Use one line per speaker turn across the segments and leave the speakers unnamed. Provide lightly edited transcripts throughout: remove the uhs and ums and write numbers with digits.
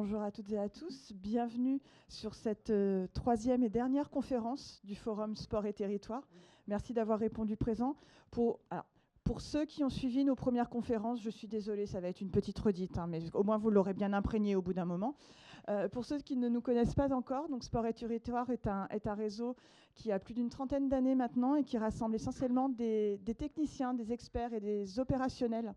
bonjour à toutes et à tous. Bienvenue sur cette troisième et dernière conférence du Forum Sport et Territoire. Merci d'avoir répondu présent. Pour ceux qui ont suivi nos premières conférences, je suis désolée, ça va être une petite redite, mais au moins vous l'aurez bien imprégné au bout d'un moment. Pour ceux qui ne nous connaissent pas encore, donc Sport et Territoire est un réseau qui a plus d'une trentaine d'années maintenant et qui rassemble essentiellement des techniciens, des experts et des opérationnels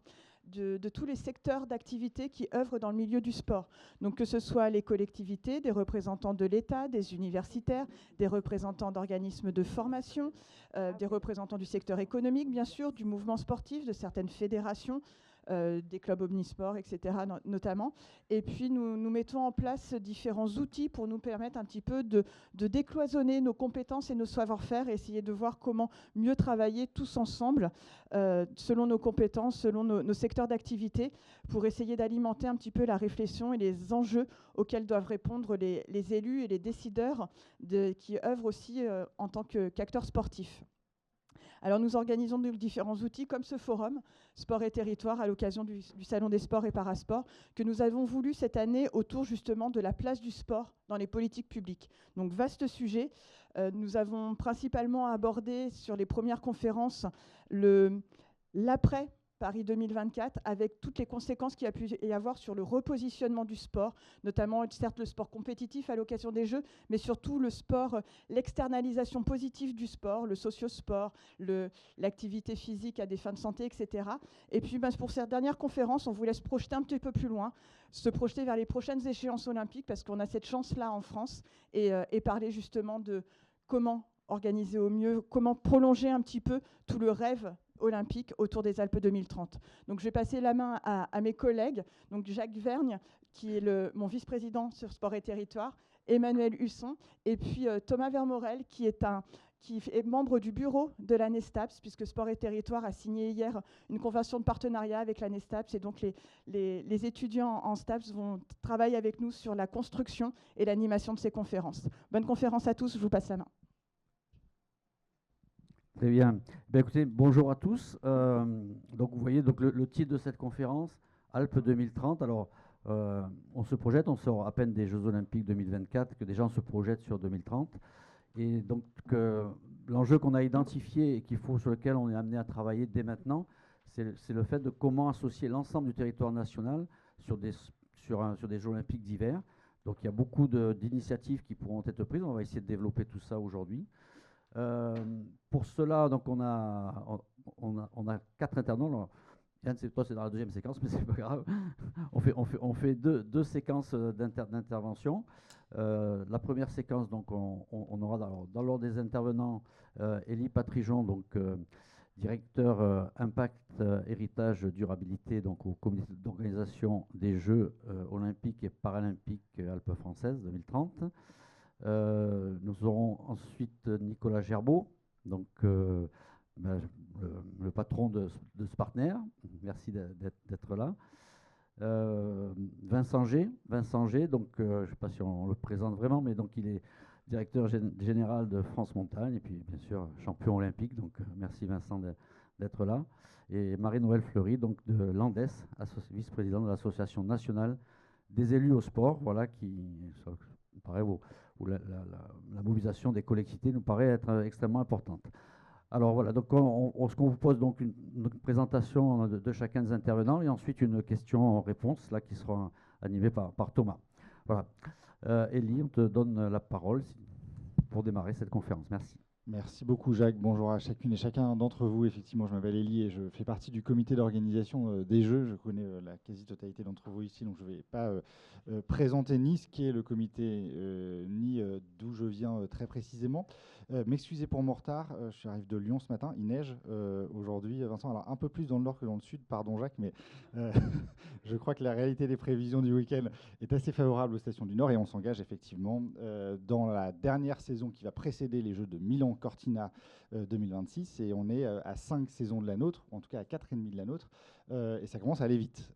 de tous les secteurs d'activité qui œuvrent dans le milieu du sport. Donc que ce soit les collectivités, des représentants de l'État, des universitaires, des représentants d'organismes de formation, des représentants du secteur économique, bien sûr, du mouvement sportif, de certaines fédérations, des clubs omnisports, etc. notamment. Et puis nous mettons en place différents outils pour nous permettre un petit peu de décloisonner nos compétences et nos savoir-faire et essayer de voir comment mieux travailler tous ensemble selon nos compétences, selon nos secteurs d'activité, pour essayer d'alimenter un petit peu la réflexion et les enjeux auxquels doivent répondre les élus et les décideurs qui œuvrent aussi en tant qu'acteurs sportifs. Alors nous organisons différents outils comme ce forum Sport et Territoire à l'occasion du Salon des sports et parasports que nous avons voulu cette année autour justement de la place du sport dans les politiques publiques. Donc vaste sujet. Nous avons principalement abordé sur les premières conférences l'après Paris 2024, avec toutes les conséquences qu'il y a pu y avoir sur le repositionnement du sport, notamment certes le sport compétitif à l'occasion des Jeux, mais surtout le sport, l'externalisation positive du sport, le socio-sport, l'activité physique à des fins de santé, etc. Et puis pour cette dernière conférence, on vous laisse projeter un petit peu plus loin, se projeter vers les prochaines échéances olympiques, parce qu'on a cette chance-là en France, et parler justement de comment organiser au mieux, comment prolonger un petit peu tout le rêve olympique autour des Alpes 2030. Donc je vais passer la main à mes collègues, donc Jacques Vergne, qui est mon vice-président sur Sport et Territoire, Emmanuel Husson, et puis Thomas Vermorel, qui est membre du bureau de la NESTAPS, puisque Sport et Territoire a signé hier une convention de partenariat avec la NESTAPS, et donc les étudiants en STAPS vont travailler avec nous sur la construction et l'animation de ces conférences. Bonne conférence à tous, je vous passe la main.
Très bien. Écoutez, bonjour à tous. Donc vous voyez donc le titre de cette conférence, Alpes 2030. Alors on se projette, on sort à peine des Jeux Olympiques 2024, que déjà on se projette sur 2030. Et donc l'enjeu qu'on a identifié et sur lequel on est amené à travailler dès maintenant, c'est le fait de comment associer l'ensemble du territoire national sur des Jeux Olympiques d'hiver. Donc il y a beaucoup d'initiatives qui pourront être prises. On va essayer de développer tout ça aujourd'hui. Pour cela, donc on a 4 intervenants. Yann, toi, c'est dans la deuxième séquence, mais c'est pas grave. On fait deux séquences d'intervention. La première séquence, donc, on aura dans l'ordre des intervenants Élie Patrijon, donc directeur Impact, Héritage, Durabilité, donc au comité d'organisation des Jeux olympiques et paralympiques Alpes françaises 2030. Nous aurons ensuite Nicolas Gerbeau, donc le patron de ce partenaire. Merci d'être là. Vincent G, donc je ne sais pas si on le présente vraiment, mais donc il est directeur général de France Montagne et puis bien sûr champion olympique. Donc merci Vincent d'être là. Et Marie-Noëlle Fleury, donc de l'ANDES, vice-présidente de l'Association nationale des élus au sport, voilà, la mobilisation des collectivités nous paraît être extrêmement importante. Alors voilà, donc ce qu'on vous pose donc une présentation de chacun des intervenants et ensuite une question-réponse là qui sera animée par Thomas. Voilà. Élie, on te donne la parole pour démarrer cette conférence. Merci.
Merci beaucoup Jacques, bonjour à chacune et chacun d'entre vous. Effectivement, je m'appelle Élie et je fais partie du comité d'organisation des Jeux. Je connais la quasi-totalité d'entre vous ici, donc je ne vais pas présenter ni ce qu'est le comité, ni d'où je viens très précisément. M'excusez pour mon retard, je arrive de Lyon ce matin, il neige aujourd'hui, Vincent, alors un peu plus dans le nord que dans le sud, pardon Jacques, mais je crois que la réalité des prévisions du week-end est assez favorable aux stations du Nord et on s'engage effectivement dans la dernière saison qui va précéder les Jeux de Milan-Cortina 2026 et on est à 5 saisons de la nôtre, en tout cas à 4,5 de la nôtre, Et ça commence à aller vite,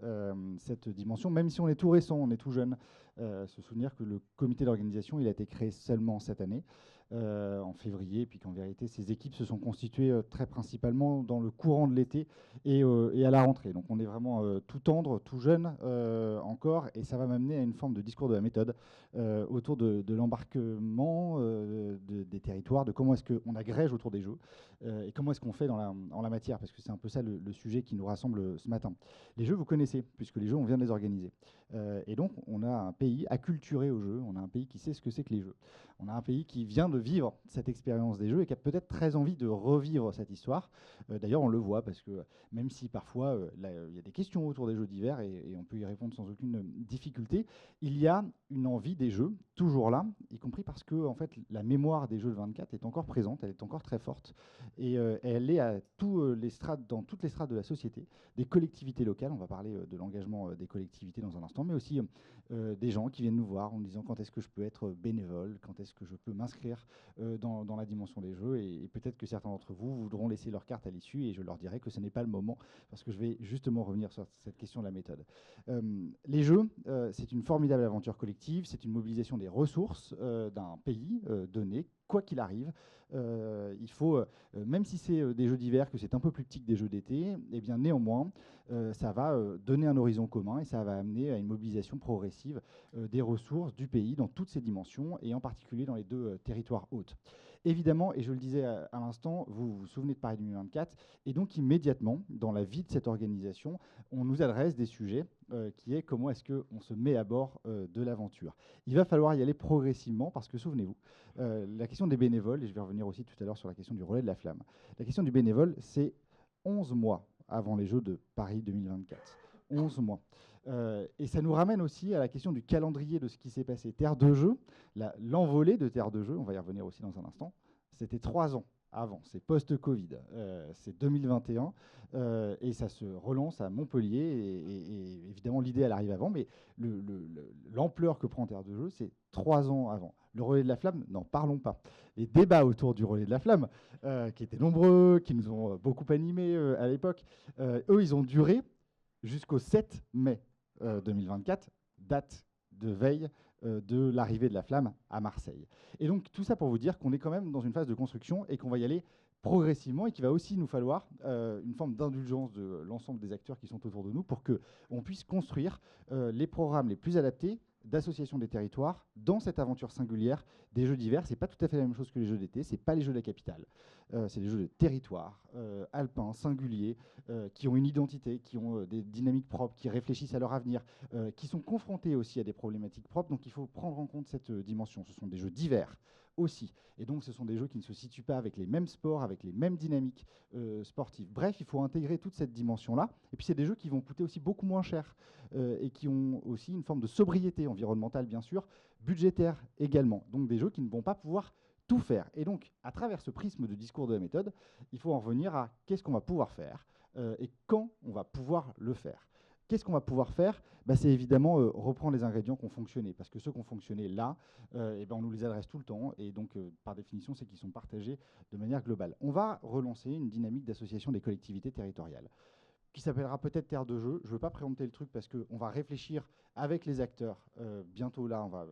cette dimension, même si on est tout récent, on est tout jeune. Se souvenir que le comité d'organisation, il a été créé seulement cette année, en février, puis qu'en vérité, ces équipes se sont constituées très principalement dans le courant de l'été et à la rentrée. Donc on est vraiment tout tendre, tout jeune encore, et ça va m'amener à une forme de discours de la méthode autour de l'embarquement des territoires, de comment est-ce qu'on agrège autour des jeux et comment est-ce qu'on fait en la matière, parce que c'est un peu ça le sujet qui nous rassemble ce matin. Les jeux, vous connaissez, puisque les jeux, on vient de les organiser. Et donc, on a un pays acculturé aux jeux, on a un pays qui sait ce que c'est que les jeux. On a un pays qui vient de vivre cette expérience des jeux et qui a peut-être très envie de revivre cette histoire. D'ailleurs, on le voit, parce que même si parfois il y a des questions autour des jeux d'hiver et on peut y répondre sans aucune difficulté, il y a une envie des jeux, toujours là, y compris parce que en fait, la mémoire des jeux de 24 est encore présente, elle est encore très forte, et elle est à dans toutes les strates de la société, des collectivités locales. On va parler de l'engagement des collectivités dans un instant, mais aussi des gens qui viennent nous voir en nous disant quand est-ce que je peux être bénévole, quand est-ce que je peux m'inscrire dans la dimension des jeux, et peut-être que certains d'entre vous voudront laisser leur carte à l'issue, et je leur dirai que ce n'est pas le moment, parce que je vais justement revenir sur cette question de la méthode. Les jeux, c'est une formidable aventure collective, c'est une mobilisation des ressources d'un pays donné, quoi qu'il arrive. Il faut, même si c'est des jeux d'hiver, que c'est un peu plus petit que des jeux d'été, eh bien néanmoins, ça va donner un horizon commun et ça va amener à une mobilisation progressive des ressources du pays dans toutes ses dimensions, et en particulier dans les deux territoires hôtes. Évidemment, et je le disais à l'instant, vous vous souvenez de Paris 2024, et donc immédiatement, dans la vie de cette organisation, on nous adresse des sujets qui est comment est-ce qu'on se met à bord de l'aventure. Il va falloir y aller progressivement, parce que souvenez-vous, la question des bénévoles, et je vais revenir aussi tout à l'heure sur la question du relais de la flamme, la question du bénévole, c'est 11 mois avant les Jeux de Paris 2024. 11 mois. Et ça nous ramène aussi à la question du calendrier de ce qui s'est passé. Terre de Jeux, l'envolée de Terre de Jeux, on va y revenir aussi dans un instant, c'était 3 ans avant, c'est post-Covid, c'est 2021, et ça se relance à Montpellier, et évidemment l'idée elle arrive avant, mais l'ampleur que prend Terre de Jeux, c'est 3 ans avant. Le relais de la flamme, n'en parlons pas. Les débats autour du relais de la flamme, qui étaient nombreux, qui nous ont beaucoup animés à l'époque, eux ils ont duré jusqu'au 7 mai 2024, date de veille de l'arrivée de la flamme à Marseille. Et donc tout ça pour vous dire qu'on est quand même dans une phase de construction et qu'on va y aller progressivement, et qu'il va aussi nous falloir une forme d'indulgence de l'ensemble des acteurs qui sont autour de nous pour qu'on puisse construire les programmes les plus adaptés d'association des territoires dans cette aventure singulière des jeux d'hiver. C'est pas tout à fait la même chose que les jeux d'été, c'est pas les jeux de la capitale, c'est des jeux de territoire, alpins, singuliers, qui ont une identité, qui ont des dynamiques propres, qui réfléchissent à leur avenir, qui sont confrontés aussi à des problématiques propres. Donc il faut prendre en compte cette dimension. Ce sont des jeux d'hiver aussi, et donc ce sont des jeux qui ne se situent pas avec les mêmes sports, avec les mêmes dynamiques sportives. Bref, il faut intégrer toute cette dimension-là, et puis c'est des jeux qui vont coûter aussi beaucoup moins cher, et qui ont aussi une forme de sobriété environnementale, bien sûr, budgétaire également, donc des jeux qui ne vont pas pouvoir tout faire. Et donc, à travers ce prisme de discours de la méthode, il faut en revenir à qu'est-ce qu'on va pouvoir faire et quand on va pouvoir le faire. Qu'est-ce qu'on va pouvoir faire? C'est évidemment reprendre les ingrédients qui ont fonctionné, parce que ceux qui ont fonctionné là, on nous les adresse tout le temps, et donc par définition, c'est qu'ils sont partagés de manière globale. On va relancer une dynamique d'association des collectivités territoriales, qui s'appellera peut-être Terre de Jeux. Je ne veux pas préempter le truc, parce qu'on va réfléchir avec les acteurs. Bientôt là, on va...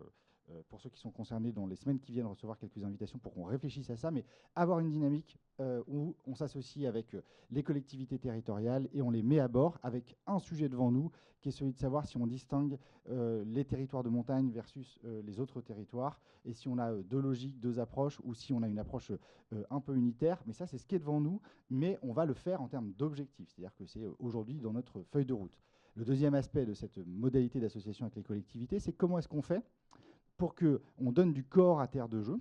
pour ceux qui sont concernés, dans les semaines qui viennent, recevoir quelques invitations pour qu'on réfléchisse à ça, mais avoir une dynamique où on s'associe avec les collectivités territoriales et on les met à bord avec un sujet devant nous, qui est celui de savoir si on distingue les territoires de montagne versus les autres territoires, et si on a deux logiques, deux approches, ou si on a une approche un peu unitaire. Mais ça, c'est ce qui est devant nous, mais on va le faire en termes d'objectifs, c'est-à-dire que c'est aujourd'hui dans notre feuille de route. Le deuxième aspect de cette modalité d'association avec les collectivités, c'est comment est-ce qu'on fait pour qu'on donne du corps à Terre de Jeux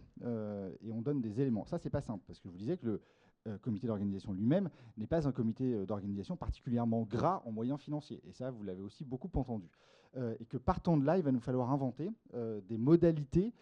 et on donne des éléments. Ça, c'est pas simple, parce que je vous disais que le comité d'organisation lui-même n'est pas un comité d'organisation particulièrement gras en moyens financiers. Et ça, vous l'avez aussi beaucoup entendu. Et que partant de là, il va nous falloir inventer des modalités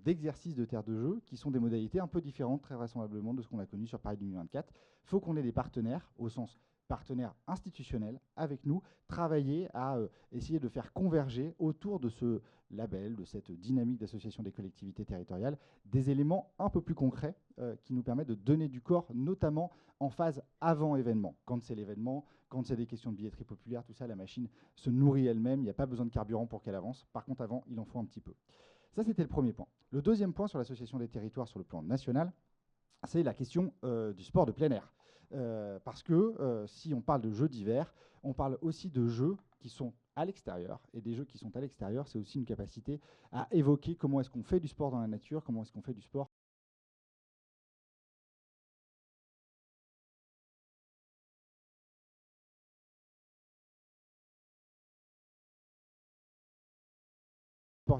d'exercice de Terre de Jeux qui sont des modalités un peu différentes, très vraisemblablement, de ce qu'on a connu sur Paris 2024. Il faut qu'on ait des partenaires au sens partenaires institutionnels avec nous, travailler à essayer de faire converger autour de ce label, de cette dynamique d'association des collectivités territoriales, des éléments un peu plus concrets qui nous permettent de donner du corps, notamment en phase avant événement. Quand c'est l'événement, quand c'est des questions de billetterie populaire, tout ça, la machine se nourrit elle-même, il n'y a pas besoin de carburant pour qu'elle avance. Par contre, avant, il en faut un petit peu. Ça, c'était le premier point. Le deuxième point sur l'association des territoires sur le plan national, c'est la question du sport de plein air. Parce que si on parle de jeux d'hiver, on parle aussi de jeux qui sont à l'extérieur. Et des jeux qui sont à l'extérieur, c'est aussi une capacité à évoquer comment est-ce qu'on fait du sport dans la nature, comment est-ce qu'on fait du sport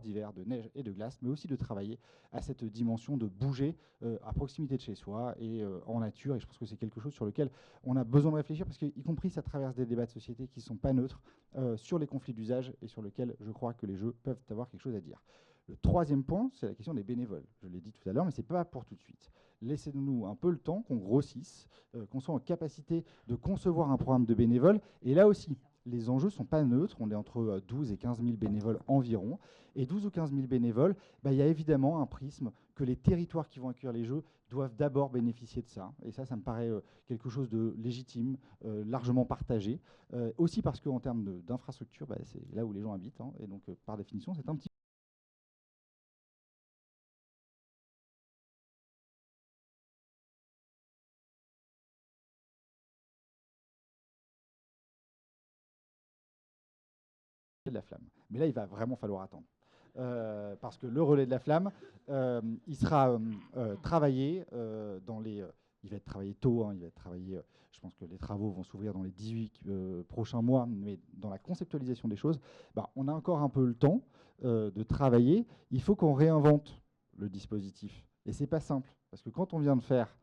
d'hiver, de neige et de glace, mais aussi de travailler à cette dimension de bouger à proximité de chez soi et en nature. Et je pense que c'est quelque chose sur lequel on a besoin de réfléchir, parce qu'y compris ça traverse des débats de société qui ne sont pas neutres sur les conflits d'usage et sur lesquels je crois que les jeux peuvent avoir quelque chose à dire. Le troisième point, c'est la question des bénévoles. Je l'ai dit tout à l'heure, mais ce n'est pas pour tout de suite. Laissez-nous un peu le temps qu'on grossisse, qu'on soit en capacité de concevoir un programme de bénévoles. Et là aussi, les enjeux ne sont pas neutres. On est entre 12 et 15 000 bénévoles environ. Et 12 ou 15 000 bénévoles, il y a évidemment un prisme que les territoires qui vont accueillir les jeux doivent d'abord bénéficier de ça. Et ça me paraît quelque chose de légitime, largement partagé. Aussi parce qu'en termes d'infrastructure, c'est là où les gens habitent. Hein, et donc, par définition, c'est un petit de la flamme. Mais là, il va vraiment falloir attendre. Parce que le relais de la flamme, il sera travaillé dans les... il va être travaillé tôt, hein, il va être travaillé... je pense que les travaux vont s'ouvrir dans les 18 prochains mois, mais dans la conceptualisation des choses, on a encore un peu le temps de travailler. Il faut qu'on réinvente le dispositif. Et c'est pas simple, parce que quand on vient de faire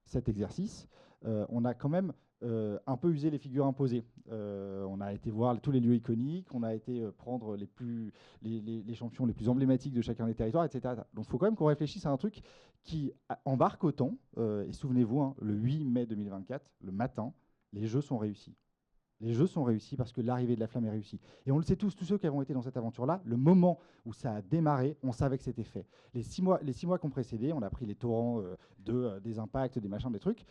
cet exercice, on a quand même un peu usé les figures imposées. On a été voir tous les lieux iconiques, on a été prendre les champions les plus emblématiques de chacun des territoires, etc. Donc il faut quand même qu'on réfléchisse à un truc qui embarque autant. Et souvenez-vous, hein, le 8 mai 2024, le matin, les Jeux sont réussis. Les Jeux sont réussis parce que l'arrivée de la flamme est réussie. Et on le sait tous ceux qui avons été dans cette aventure-là, le moment où ça a démarré, on savait que c'était fait. Les 6 mois qui ont précédé, on a pris les torrents des impacts, des machins, des trucs.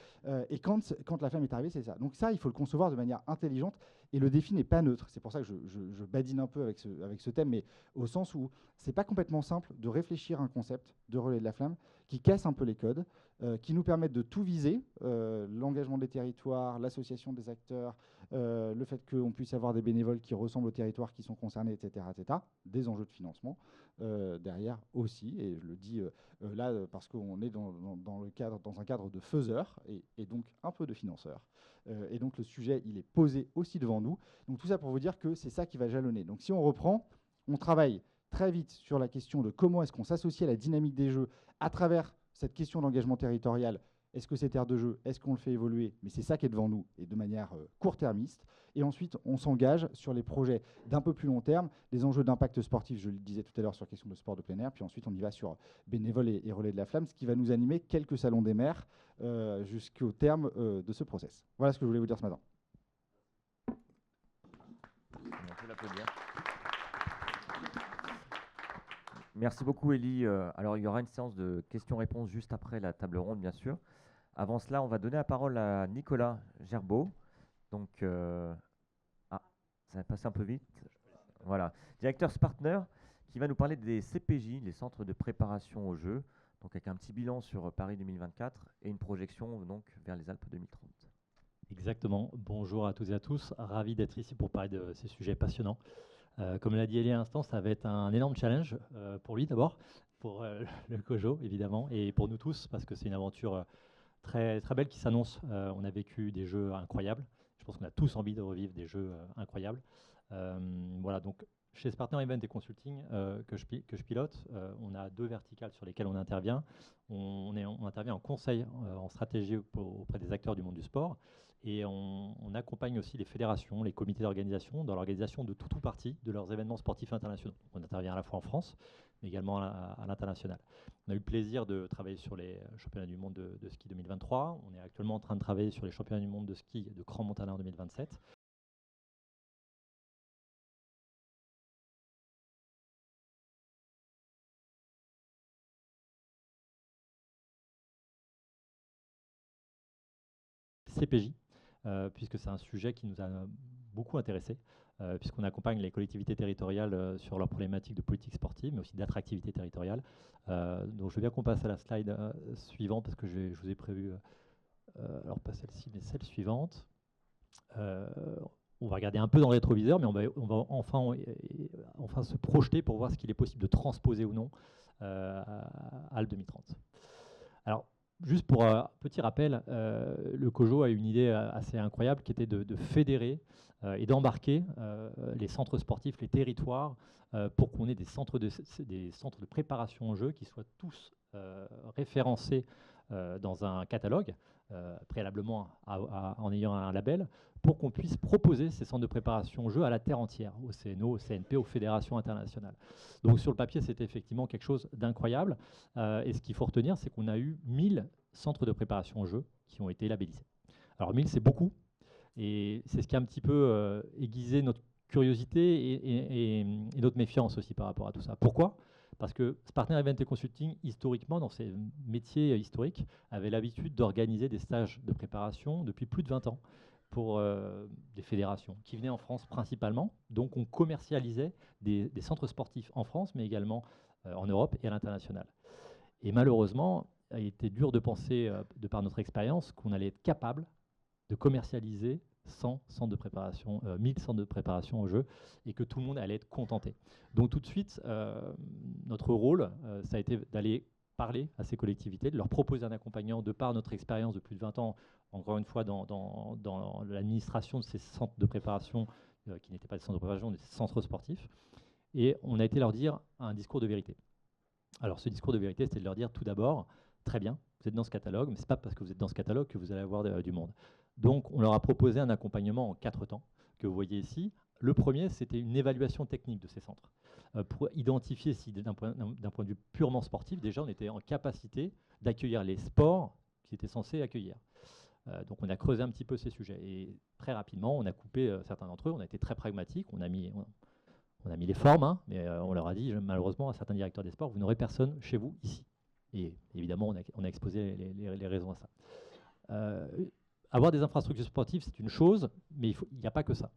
Et quand la flamme est arrivée, c'est ça. Donc ça, il faut le concevoir de manière intelligente. Et le défi n'est pas neutre. C'est pour ça que je badine un peu avec ce thème, mais au sens où c'est pas complètement simple de réfléchir à un concept de relais de la flamme qui casse un peu les codes, qui nous permettent de tout viser, l'engagement des territoires, l'association des acteurs, le fait qu'on puisse avoir des bénévoles qui ressemblent aux territoires qui sont concernés, etc., des enjeux de financement derrière aussi, et je le dis là parce qu'on est dans un cadre de faiseurs et donc un peu de financeurs. Et donc le sujet, il est posé aussi devant nous. Donc tout ça pour vous dire que c'est ça qui va jalonner. Donc si on reprend, on travaille très vite sur la question de comment est-ce qu'on s'associe à la dynamique des jeux à travers cette question d'engagement territorial. Est-ce que c'est terre de jeu? Est-ce qu'on le fait évoluer? Mais c'est ça qui est devant nous, et de manière court-termiste. Et ensuite, on s'engage sur les projets d'un peu plus long terme, les enjeux d'impact sportif, je le disais tout à l'heure, sur la question de sport de plein air. Puis ensuite, on y va sur bénévoles et relais de la flamme, ce qui va nous animer quelques salons des maires jusqu'au terme de ce process. Voilà ce que je voulais vous dire ce matin.
On peut l'applaudir. Merci beaucoup, Élie. Alors, il y aura une séance de questions-réponses juste après la table ronde, bien sûr. Avant cela, on va donner la parole à Nicolas Gerbeau. Donc, ça va passer un peu vite. Voilà. Directeur Partner, qui va nous parler des CPJ, les centres de préparation aux Jeux. Donc, avec un petit bilan sur Paris 2024 et une projection donc vers les Alpes 2030.
Exactement. Bonjour à toutes et à tous. Ravi d'être ici pour parler de ces sujets passionnants. Comme l'a dit Elie à l'instant, ça va être un énorme challenge pour lui d'abord, pour le COJO évidemment, et pour nous tous, parce que c'est une aventure très, très belle qui s'annonce. On a vécu des jeux incroyables. Je pense qu'on a tous envie de revivre des jeux incroyables. Voilà, donc chez Partner Event et Consulting que je pilote, on a 2 verticales sur lesquelles on intervient. On intervient en conseil, en stratégie auprès des acteurs du monde du sport. Et on accompagne aussi les fédérations, les comités d'organisation dans l'organisation de tout ou partie de leurs événements sportifs internationaux. On intervient à la fois en France, mais également à l'international. On a eu le plaisir de travailler sur les championnats du monde de ski 2023. On est actuellement en train de travailler sur les championnats du monde de ski de Grand Montana en 2027. CPJ, puisque c'est un sujet qui nous a beaucoup intéressés, puisqu'on accompagne les collectivités territoriales sur leurs problématiques de politique sportive, mais aussi d'attractivité territoriale. Donc je veux bien qu'on passe à la slide suivante, parce que je vous ai prévu, alors pas celle-ci, mais celle suivante. On va regarder un peu dans le rétroviseur, mais on va enfin se projeter pour voir ce qu'il est possible de transposer ou non à le 2030. Alors, juste pour un petit rappel, le COJO a une idée assez incroyable qui était de fédérer et d'embarquer les centres sportifs, les territoires, pour qu'on ait des centres de préparation au jeu qui soient tous référencés dans un catalogue, préalablement en ayant un label, pour qu'on puisse proposer ces centres de préparation au jeu à la terre entière, au CNO, au CNP, aux fédérations internationales. Donc sur le papier, c'était effectivement quelque chose d'incroyable. Et ce qu'il faut retenir, c'est qu'on a eu 1000 centres de préparation au jeu qui ont été labellisés. Alors 1000, c'est beaucoup. Et c'est ce qui a un petit peu aiguisé notre curiosité et notre méfiance aussi par rapport à tout ça. Pourquoi ? Parce que Partner Event et Consulting, historiquement, dans ses métiers historiques, avait l'habitude d'organiser des stages de préparation depuis plus de 20 ans pour des fédérations qui venaient en France principalement. Donc on commercialisait des centres sportifs en France, mais également en Europe et à l'international. Et malheureusement, il a été dur de penser, de par notre expérience, qu'on allait être capable de commercialiser 100 centres de préparation, 1000 centres de préparation au jeu, et que tout le monde allait être contenté. Donc tout de suite, notre rôle, ça a été d'aller parler à ces collectivités, de leur proposer un accompagnant de par notre expérience de plus de 20 ans, encore une fois, dans l'administration de ces centres de préparation, qui n'étaient pas des centres de préparation, des centres sportifs. Et on a été leur dire un discours de vérité. Alors ce discours de vérité, c'était de leur dire tout d'abord, très bien, vous êtes dans ce catalogue, mais ce n'est pas parce que vous êtes dans ce catalogue que vous allez avoir du monde. Donc on leur a proposé un accompagnement en 4 temps, que vous voyez ici. Le premier, c'était une évaluation technique de ces centres, pour identifier si, d'un point de vue purement sportif, déjà on était en capacité d'accueillir les sports qu'ils étaient censés accueillir. Donc on a creusé un petit peu ces sujets. Et très rapidement, on a coupé certains d'entre eux, on a été très pragmatique, on a mis les formes, hein, mais on leur a dit, malheureusement, à certains directeurs des sports, vous n'aurez personne chez vous, ici. Et évidemment, on a exposé les raisons à ça. Avoir des infrastructures sportives, c'est une chose, mais il n'y a pas que ça.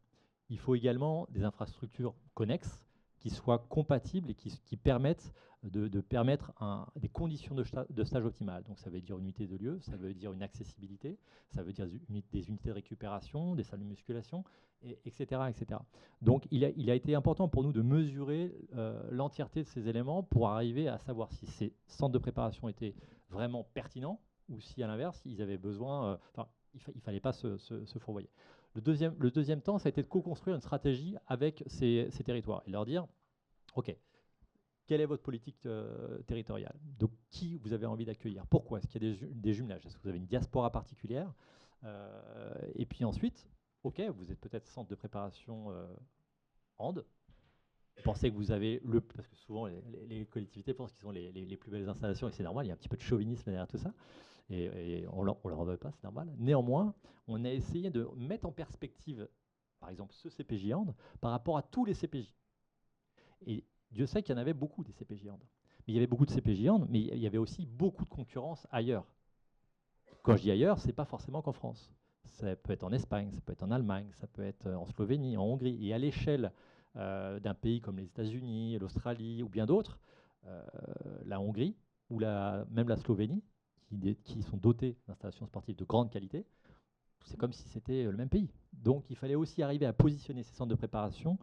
Il faut également des infrastructures connexes qui soient compatibles et qui permettent de permettre des conditions de stage optimales. Donc ça veut dire une unité de lieu, ça veut dire une accessibilité, ça veut dire des unités de récupération, des salles de musculation, etc., etc. Donc il a été important pour nous de mesurer l'entièreté de ces éléments pour arriver à savoir si ces centres de préparation étaient vraiment pertinents ou si, à l'inverse, ils avaient besoin... il ne fallait pas se fourvoyer. Le deuxième temps, ça a été de co-construire une stratégie avec ces territoires et leur dire, OK, quelle est votre politique territoriale? Donc, qui vous avez envie d'accueillir? Pourquoi? Est-ce qu'il y a des jumelages? Est-ce que vous avez une diaspora particulière? Et puis ensuite, OK, vous êtes peut-être centre de préparation hand. Vous pensez que vous avez parce que souvent, les collectivités pensent qu'ils ont les plus belles installations, et c'est normal, il y a un petit peu de chauvinisme derrière tout ça. Et on ne leur en veut pas, c'est normal. Néanmoins, on a essayé de mettre en perspective, par exemple, ce CPJ hand par rapport à tous les CPJ. Et Dieu sait qu'il y en avait beaucoup des CPJ hand. Mais il y avait beaucoup de CPJ hand, mais il y avait aussi beaucoup de concurrence ailleurs. Quand je dis ailleurs, ce n'est pas forcément qu'en France. Ça peut être en Espagne, ça peut être en Allemagne, ça peut être en Slovénie, en Hongrie. Et à l'échelle d'un pays comme les États-Unis, l'Australie ou bien d'autres, la Hongrie ou même la Slovénie, qui sont dotés d'installations sportives de grande qualité, c'est comme si c'était le même pays. Donc il fallait aussi arriver à positionner ces centres de préparation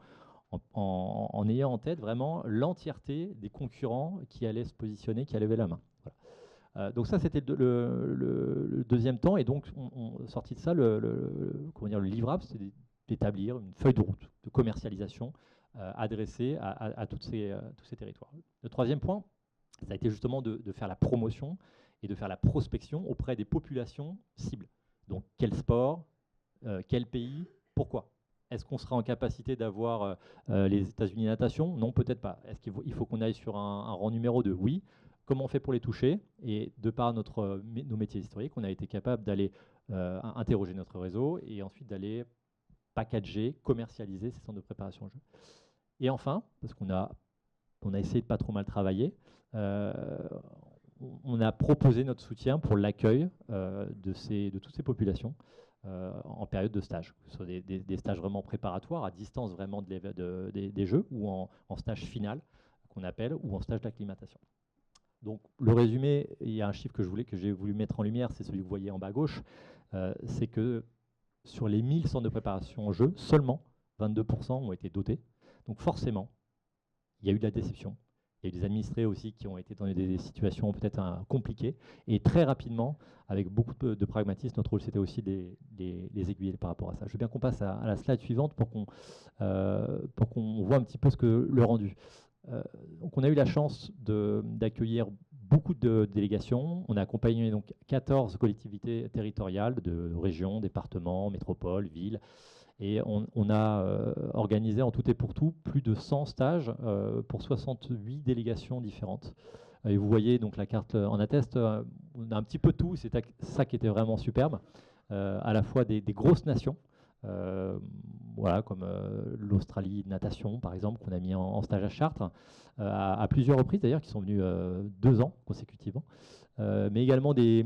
en ayant en tête vraiment l'entièreté des concurrents qui allaient se positionner, qui allaient lever la main. Voilà. Donc ça, c'était le deuxième temps. Et donc, sorti de ça, le livrable, c'était d'établir une feuille de route de commercialisation adressée à tous ces territoires. Le troisième point, ça a été justement de faire la promotion et de faire la prospection auprès des populations cibles. Donc, quel sport, Quel pays? Pourquoi? Est-ce qu'on sera en capacité d'avoir les États-Unis natation? Non, peut-être pas. Est-ce qu'il faut qu'on aille sur un rang numéro 2? Oui. Comment on fait pour les toucher? Et de par nos métiers historiques, on a été capable d'aller interroger notre réseau et ensuite d'aller packager, commercialiser ces centres de préparation au jeu. Et enfin, parce qu'on a essayé de pas trop mal travailler, on a proposé notre soutien pour l'accueil de toutes ces populations en période de stage, que ce soit des stages vraiment préparatoires, à distance vraiment des jeux, ou en stage final, qu'on appelle, ou en stage d'acclimatation. Donc le résumé, il y a un chiffre que j'ai voulu mettre en lumière, c'est celui que vous voyez en bas à gauche, c'est que sur les 1000 centres de préparation au jeu, seulement 22% ont été dotés. Donc forcément, il y a eu de la déception. Il y a eu des administrés aussi qui ont été dans des situations peut-être compliquées. Et très rapidement, avec beaucoup de pragmatisme, notre rôle, c'était aussi de les aiguiller par rapport à ça. Je veux bien qu'on passe à la slide suivante pour qu'on voit un petit peu le rendu. Donc on a eu la chance d'accueillir beaucoup de délégations. On a accompagné donc 14 collectivités territoriales de régions, départements, métropoles, villes. Et on a organisé en tout et pour tout plus de 100 stages pour 68 délégations différentes. Et vous voyez donc la carte en atteste, on a un petit peu tout, c'est ça qui était vraiment superbe. À la fois des grosses nations, voilà, comme l'Australie de natation par exemple, qu'on a mis en stage à Chartres, à plusieurs reprises d'ailleurs, qui sont venus 2 ans consécutivement. Mais également des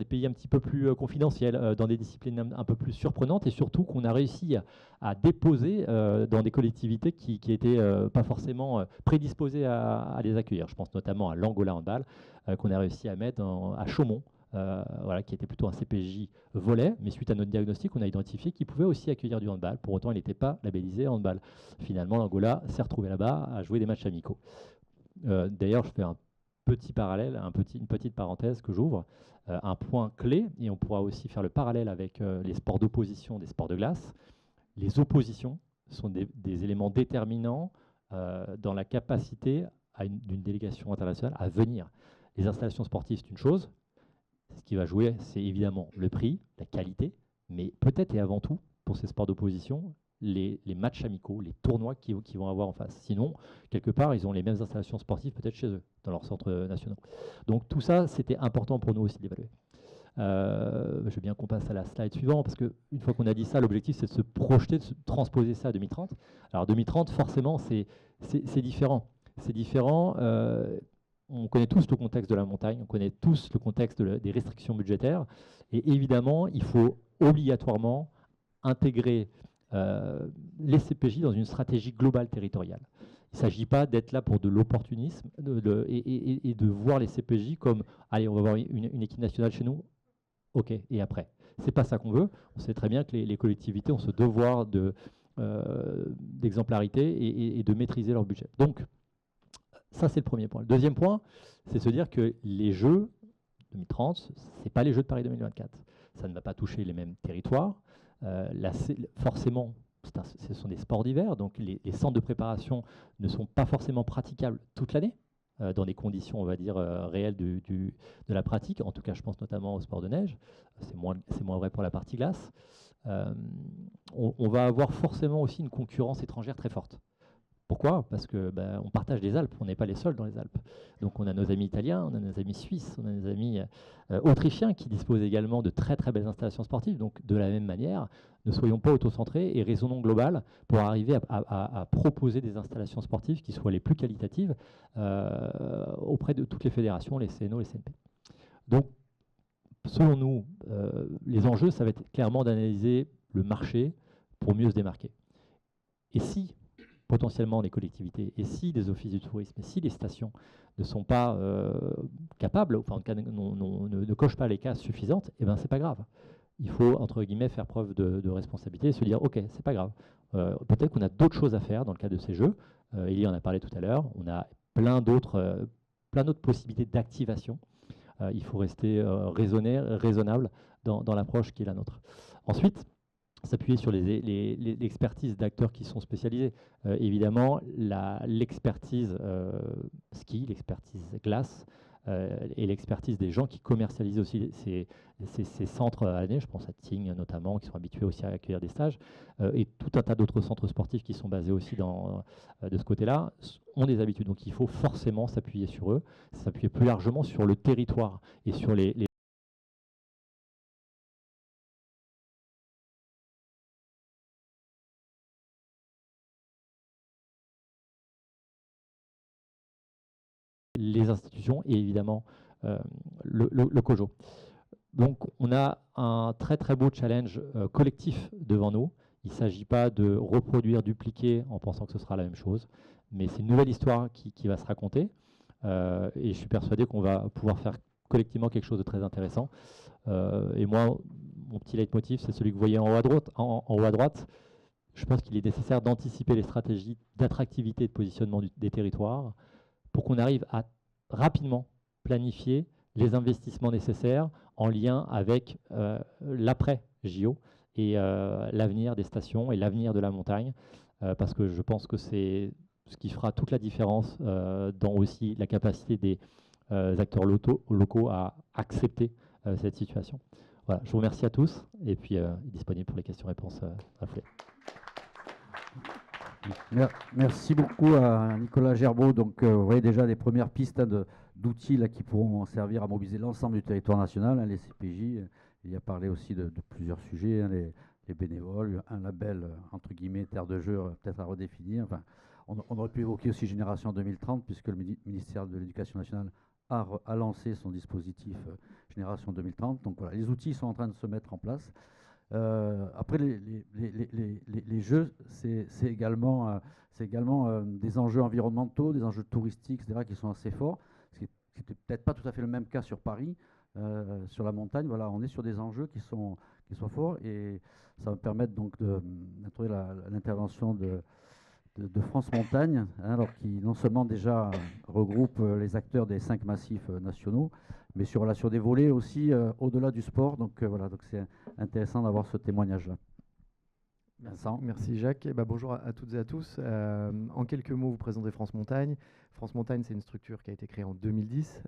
pays un petit peu plus confidentiels, dans des disciplines un peu plus surprenantes, et surtout qu'on a réussi à déposer dans des collectivités qui étaient pas forcément prédisposées à les accueillir. Je pense notamment à l'Angola Handball, qu'on a réussi à mettre à Chaumont, voilà, qui était plutôt un CPJ volet, mais suite à notre diagnostic, on a identifié qu'il pouvait aussi accueillir du handball. Pour autant, il n'était pas labellisé handball. Finalement, l'Angola s'est retrouvé là-bas à jouer des matchs amicaux. D'ailleurs, je fais un petit parallèle, une petite parenthèse que j'ouvre, un point clé, et on pourra aussi faire le parallèle avec les sports d'opposition des sports de glace. Les oppositions sont des éléments déterminants dans la capacité d'une délégation internationale à venir. Les installations sportives, c'est une chose. Ce qui va jouer, c'est évidemment le prix, la qualité, mais peut-être et avant tout, pour ces sports d'opposition, les matchs amicaux, les tournois qu'ils vont avoir en face. Sinon, quelque part, ils ont les mêmes installations sportives peut-être chez eux, dans leurs centres nationaux. Donc tout ça, c'était important pour nous aussi d'évaluer. Je veux bien qu'on passe à la slide suivante, parce qu'une fois qu'on a dit ça, l'objectif, c'est de se projeter, de se transposer ça à 2030. Alors 2030, forcément, c'est différent. C'est différent. On connaît tous le contexte de la montagne, on connaît tous le contexte des restrictions budgétaires. Et évidemment, il faut obligatoirement intégrer les CPJ dans une stratégie globale territoriale. Il ne s'agit pas d'être là pour de l'opportunisme et de voir les CPJ comme « allez, on va avoir une équipe nationale chez nous, ok, et après ». Ce n'est pas ça qu'on veut. On sait très bien que les collectivités ont ce devoir d'exemplarité et de maîtriser leur budget. Donc, ça, c'est le premier point. Le deuxième point, c'est se dire que les Jeux 2030, ce n'est pas les Jeux de Paris 2024. Ça ne va pas toucher les mêmes territoires. Forcément, ce sont des sports d'hiver, donc les centres de préparation ne sont pas forcément praticables toute l'année, dans des conditions, on va dire, réelles de la pratique. En tout cas, je pense notamment au sport de neige. C'est moins vrai pour la partie glace. On va avoir forcément aussi une concurrence étrangère très forte. Pourquoi? Parce que on partage les Alpes, on n'est pas les seuls dans les Alpes. Donc on a nos amis italiens, on a nos amis suisses, on a nos amis autrichiens qui disposent également de très très belles installations sportives. Donc de la même manière, ne soyons pas autocentrés et raisonnons global pour arriver à proposer des installations sportives qui soient les plus qualitatives auprès de toutes les fédérations, les CNO, les CNP. Donc selon nous, les enjeux, ça va être clairement d'analyser le marché pour mieux se démarquer. Et si potentiellement les collectivités, et si les offices du tourisme, et si les stations ne sont pas capables, enfin en tout cas ne cochent pas les cases suffisantes, et ben c'est pas grave. Il faut, entre guillemets, faire preuve de responsabilité et se dire, ok, c'est pas grave. Peut-être qu'on a d'autres choses à faire dans le cadre de ces jeux. Elie en a parlé tout à l'heure. On a plein d'autres possibilités d'activation. Il faut rester raisonnable dans l'approche qui est la nôtre. Ensuite, s'appuyer sur l'expertise d'acteurs qui sont spécialisés. Évidemment, l'expertise ski, l'expertise glace, et l'expertise des gens qui commercialisent aussi ces centres à l'année. Je pense à Tignes notamment, qui sont habitués aussi à accueillir des stages, et tout un tas d'autres centres sportifs qui sont basés aussi de ce côté-là, ont des habitudes. Donc il faut forcément s'appuyer sur eux, s'appuyer plus largement sur le territoire et sur les institutions et évidemment le COJO. Donc on a un très très beau challenge collectif devant nous. Il ne s'agit pas de reproduire, dupliquer en pensant que ce sera la même chose, mais c'est une nouvelle histoire qui va se raconter et je suis persuadé qu'on va pouvoir faire collectivement quelque chose de très intéressant. Et moi, mon petit leitmotiv, c'est celui que vous voyez en haut à droite. Je pense qu'il est nécessaire d'anticiper les stratégies d'attractivité et de positionnement des territoires pour qu'on arrive à rapidement planifier les investissements nécessaires en lien avec l'après JO et l'avenir des stations et l'avenir de la montagne, parce que je pense que c'est ce qui fera toute la différence dans aussi la capacité des acteurs locaux à accepter cette situation. Voilà, je vous remercie à tous et puis disponible pour les questions-réponses à la foulée.
Merci beaucoup à Nicolas Gerbeau. Donc, vous voyez déjà des premières pistes d'outils qui pourront servir à mobiliser l'ensemble du territoire national, les CPJ. Il y a parlé aussi de plusieurs sujets, les bénévoles, un label, entre guillemets, terre de jeu, peut-être à redéfinir. Enfin, on aurait pu évoquer aussi Génération 2030, puisque le ministère de l'Éducation nationale a lancé son dispositif Génération 2030. Donc voilà, les outils sont en train de se mettre en place. Après, les jeux, c'est également des enjeux environnementaux, des enjeux touristiques, etc., qui sont assez forts. Ce qui n'était peut-être pas tout à fait le même cas sur Paris, sur la montagne. Voilà, on est sur des enjeux qui sont forts et ça va me permettre donc d'introduire l'intervention de France Montagne, alors qui non seulement déjà regroupe les acteurs des 5 massifs nationaux, mais sur des volets aussi au-delà du sport. Donc voilà, donc c'est intéressant d'avoir ce témoignage-là.
Merci Jacques. Bonjour à toutes et à tous. En quelques mots, vous présentez France Montagne. France Montagne, c'est une structure qui a été créée en 2010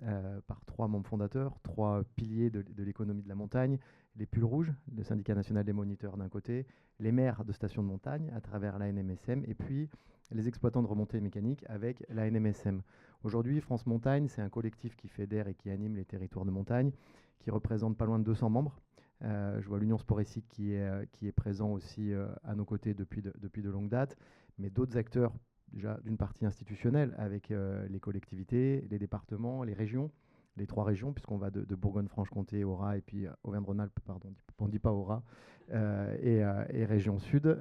par 3 membres fondateurs, 3 piliers de l'économie de la montagne. Les Pulls Rouges, le syndicat national des moniteurs d'un côté, les maires de stations de montagne à travers la NMSM, et puis les exploitants de remontées mécaniques avec la NMSM. Aujourd'hui, France Montagne, c'est un collectif qui fédère et qui anime les territoires de montagne, qui représente pas loin de 200 membres. Je vois l'Union Sport et Cycle qui est présent aussi à nos côtés depuis de longues dates, mais d'autres acteurs, déjà d'une partie institutionnelle, avec les collectivités, les départements, les régions, les 3 régions, puisqu'on va de Bourgogne-Franche-Comté, Aura, et puis Auvergne-Rhône-Alpes, pardon, on ne dit pas Aura, et région Sud.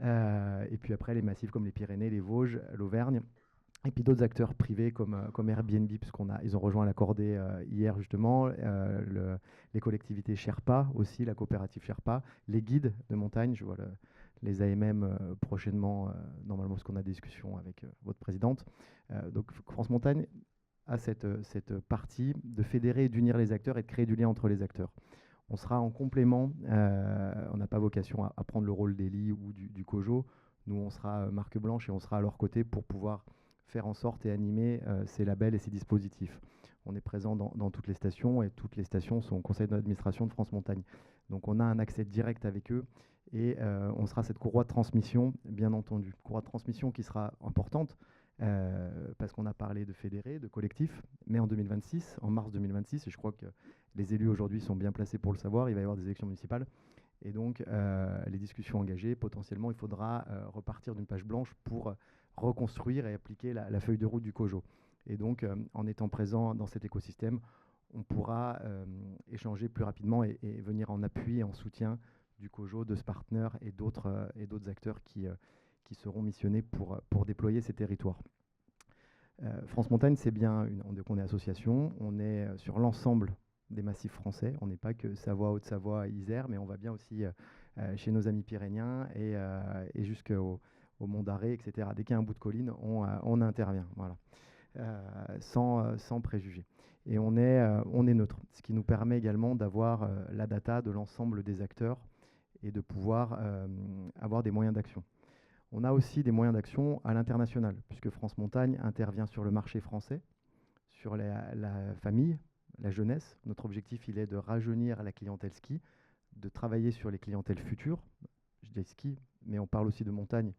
Et puis après, les massifs comme les Pyrénées, les Vosges, l'Auvergne. Et puis d'autres acteurs privés comme Airbnb, puisqu'ils ont rejoint la cordée hier justement, les collectivités Sherpa aussi, la coopérative Sherpa, les guides de montagne, je vois les AMM prochainement, normalement parce qu'on a des discussions avec votre présidente. Donc France Montagne a cette partie de fédérer et d'unir les acteurs et de créer du lien entre les acteurs. On sera en complément, on n'a pas vocation à prendre le rôle d'Eli ou du COJO. Nous, on sera marque blanche et on sera à leur côté pour pouvoir faire en sorte et animer ces labels et ces dispositifs. On est présent dans toutes les stations et toutes les stations sont au conseil d'administration de France Montagne. Donc on a un accès direct avec eux et on sera cette courroie de transmission, bien entendu. Courroie de transmission qui sera importante parce qu'on a parlé de fédérés, de collectifs, mais en 2026, en mars 2026, et je crois que les élus aujourd'hui sont bien placés pour le savoir, il va y avoir des élections municipales. Et donc les discussions engagées, potentiellement il faudra repartir d'une page blanche pour reconstruire et appliquer la feuille de route du COJO. Et donc, en étant présent dans cet écosystème, on pourra échanger plus rapidement et venir en appui et en soutien du COJO, de ce partenaire et d'autres acteurs qui seront missionnés pour déployer ces territoires. France Montagne, c'est bien, on est association, on est sur l'ensemble des massifs français, on n'est pas que Savoie, Haute-Savoie, Isère, mais on va bien aussi chez nos amis pyrénéens et jusqu'au Mont d'Arrée, etc. Dès qu'il y a un bout de colline, on intervient, voilà, sans préjugés. Et on est neutre, ce qui nous permet également d'avoir la data de l'ensemble des acteurs et de pouvoir avoir des moyens d'action. On a aussi des moyens d'action à l'international, puisque France Montagne intervient sur le marché français, sur la famille, la jeunesse. Notre objectif, il est de rajeunir la clientèle ski, de travailler sur les clientèles futures. Je dis ski, mais on parle aussi de montagne,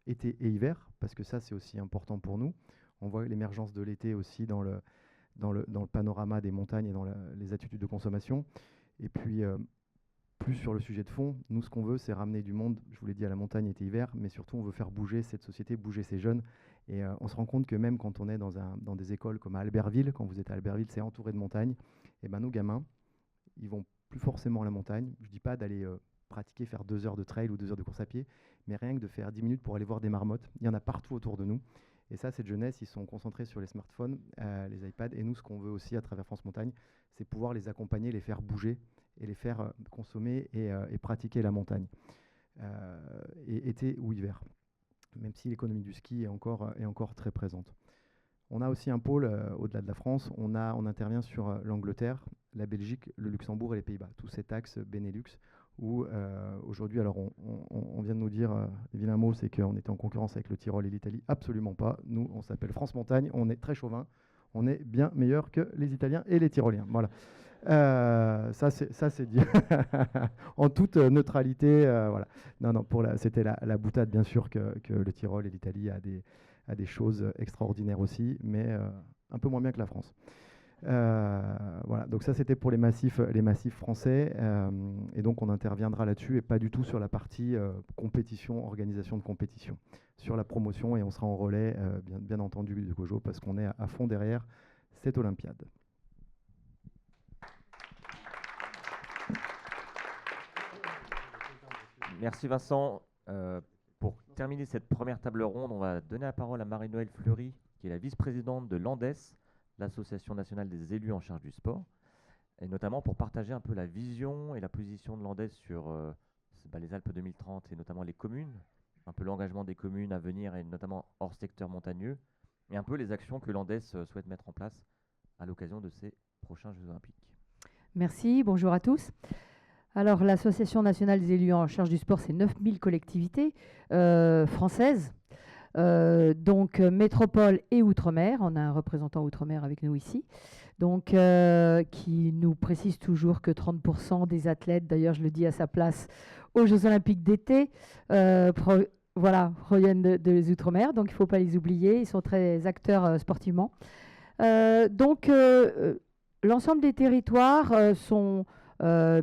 été et hiver, parce que ça, c'est aussi important pour nous. On voit l'émergence de l'été aussi dans le panorama des montagnes et dans les attitudes de consommation. Et puis, plus sur le sujet de fond, nous, ce qu'on veut, c'est ramener du monde, je vous l'ai dit, à la montagne été hiver, mais surtout, on veut faire bouger cette société, bouger ces jeunes. Et on se rend compte que même quand on est dans des écoles comme à Albertville, quand vous êtes à Albertville, c'est entouré de montagnes, et ben nos gamins, ils vont plus forcément à la montagne. Je ne dis pas d'aller pratiquer, faire 2 heures de trail ou 2 heures de course à pied, mais rien que de faire 10 minutes pour aller voir des marmottes. Il y en a partout autour de nous. Et ça, cette jeunesse, ils sont concentrés sur les smartphones, les iPads. Et nous, ce qu'on veut aussi à travers France Montagne, c'est pouvoir les accompagner, les faire bouger et les faire consommer et pratiquer la montagne, et été ou hiver, même si l'économie du ski est encore très présente. On a aussi un pôle au-delà de la France. On intervient sur l'Angleterre, la Belgique, le Luxembourg et les Pays-Bas, tous ces axes Benelux, où aujourd'hui, alors on vient de nous dire, les vilains mots, c'est qu'on était en concurrence avec le Tyrol et l'Italie. Absolument pas. Nous, on s'appelle France Montagne, on est très chauvin, on est bien meilleur que les Italiens et les Tyroliens. Voilà. Ça c'est dit en toute neutralité. Voilà. Non, c'était la boutade, bien sûr, que le Tyrol et l'Italie a des choses extraordinaires aussi, mais un peu moins bien que la France. Voilà, donc ça c'était pour les massifs français, et donc on interviendra là-dessus et pas du tout sur la partie compétition, organisation de compétition, sur la promotion, et on sera en relais bien entendu de COJO, parce qu'on est à fond derrière cette Olympiade.
Merci Vincent. Pour terminer cette première table ronde, on va donner la parole à Marie-Noëlle Fleury, qui est la vice-présidente de l'ANDES, l'Association nationale des élus en charge du sport, et notamment pour partager un peu la vision et la position de l'ANDES sur les Alpes 2030 et notamment les communes, un peu l'engagement des communes à venir et notamment hors secteur montagneux, et un peu les actions que l'ANDES souhaite mettre en place à l'occasion de ces prochains Jeux Olympiques.
Merci, bonjour à tous. Alors, l'Association nationale des élus en charge du sport, c'est 9000 collectivités françaises, donc métropole et outre-mer. On a un représentant outre-mer avec nous ici, donc qui nous précise toujours que 30% des athlètes, d'ailleurs je le dis à sa place, aux Jeux Olympiques d'été, reviennent des outre-mer, donc il ne faut pas les oublier, ils sont très acteurs sportivement. Donc l'ensemble des territoires sont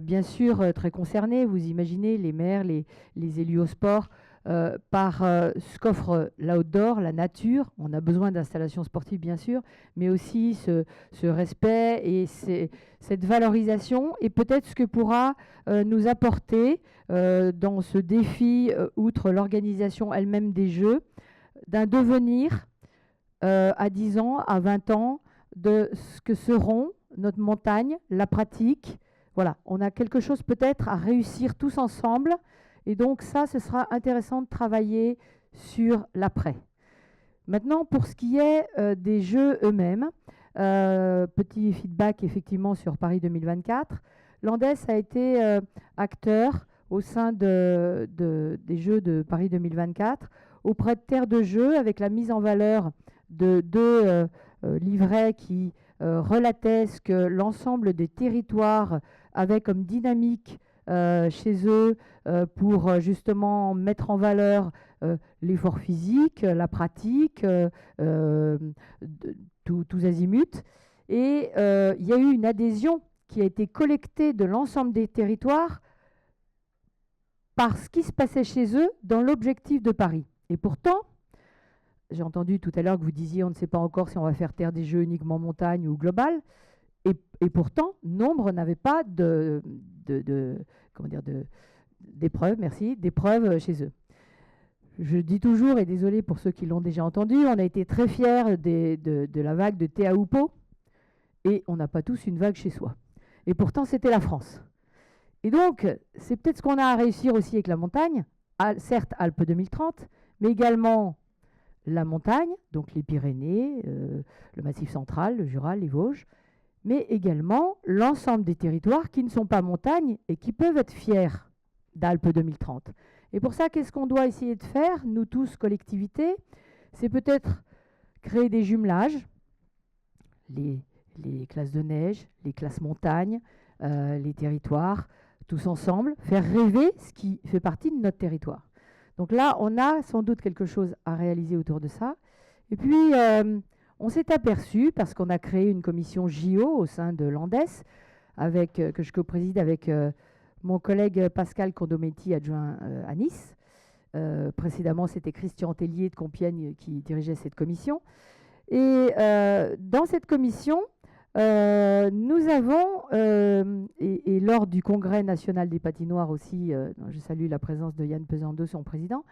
bien sûr très concernés. Vous imaginez les maires, les élus au sport, par ce qu'offre l'outdoor, la nature. On a besoin d'installations sportives, bien sûr, mais aussi ce respect et cette valorisation, et peut-être ce que pourra nous apporter dans ce défi, outre l'organisation elle-même des Jeux, d'un devenir à 10 ans, à 20 ans, de ce que seront notre montagne, la pratique. Voilà, on a quelque chose peut-être à réussir tous ensemble. Et donc ça, ce sera intéressant de travailler sur l'après. Maintenant, pour ce qui est des Jeux eux-mêmes, petit feedback effectivement sur Paris 2024. L'ANDES a été acteur au sein des Jeux de Paris 2024 auprès de Terre de Jeux, avec la mise en valeur de 2 livrets qui relataient ce que l'ensemble des territoires avaient comme dynamique chez eux, pour justement mettre en valeur l'effort physique, la pratique, tous azimuts. Et il y a eu une adhésion qui a été collectée de l'ensemble des territoires par ce qui se passait chez eux dans l'objectif de Paris. Et pourtant, j'ai entendu tout à l'heure que vous disiez on ne sait pas encore si on va faire Terre des Jeux uniquement montagne ou global. Et pourtant, nombre n'avaient pas d'épreuves chez eux. Je dis toujours, et désolé pour ceux qui l'ont déjà entendu, on a été très fiers de la vague de Teahupo'o, et on n'a pas tous une vague chez soi. Et pourtant, c'était la France. Et donc, c'est peut-être ce qu'on a à réussir aussi avec la montagne, certes Alpes 2030, mais également la montagne, donc les Pyrénées, le Massif central, le Jura, les Vosges, mais également l'ensemble des territoires qui ne sont pas montagnes et qui peuvent être fiers d'Alpes 2030. Et pour ça, qu'est-ce qu'on doit essayer de faire, nous tous, collectivités? C'est peut-être créer des jumelages. les classes de neige, les classes montagne, les territoires, tous ensemble, faire rêver ce qui fait partie de notre territoire. Donc là, on a sans doute quelque chose à réaliser autour de ça. Et puis, on s'est aperçu, parce qu'on a créé une commission JO au sein de l'Andes, que je co-préside avec mon collègue Pascal Condometti, adjoint à Nice. Précédemment, c'était Christian Tellier de Compiègne qui dirigeait cette commission. Et dans cette commission, nous avons, et lors du Congrès national des patinoires aussi, je salue la présence de Yann Pesando, son président,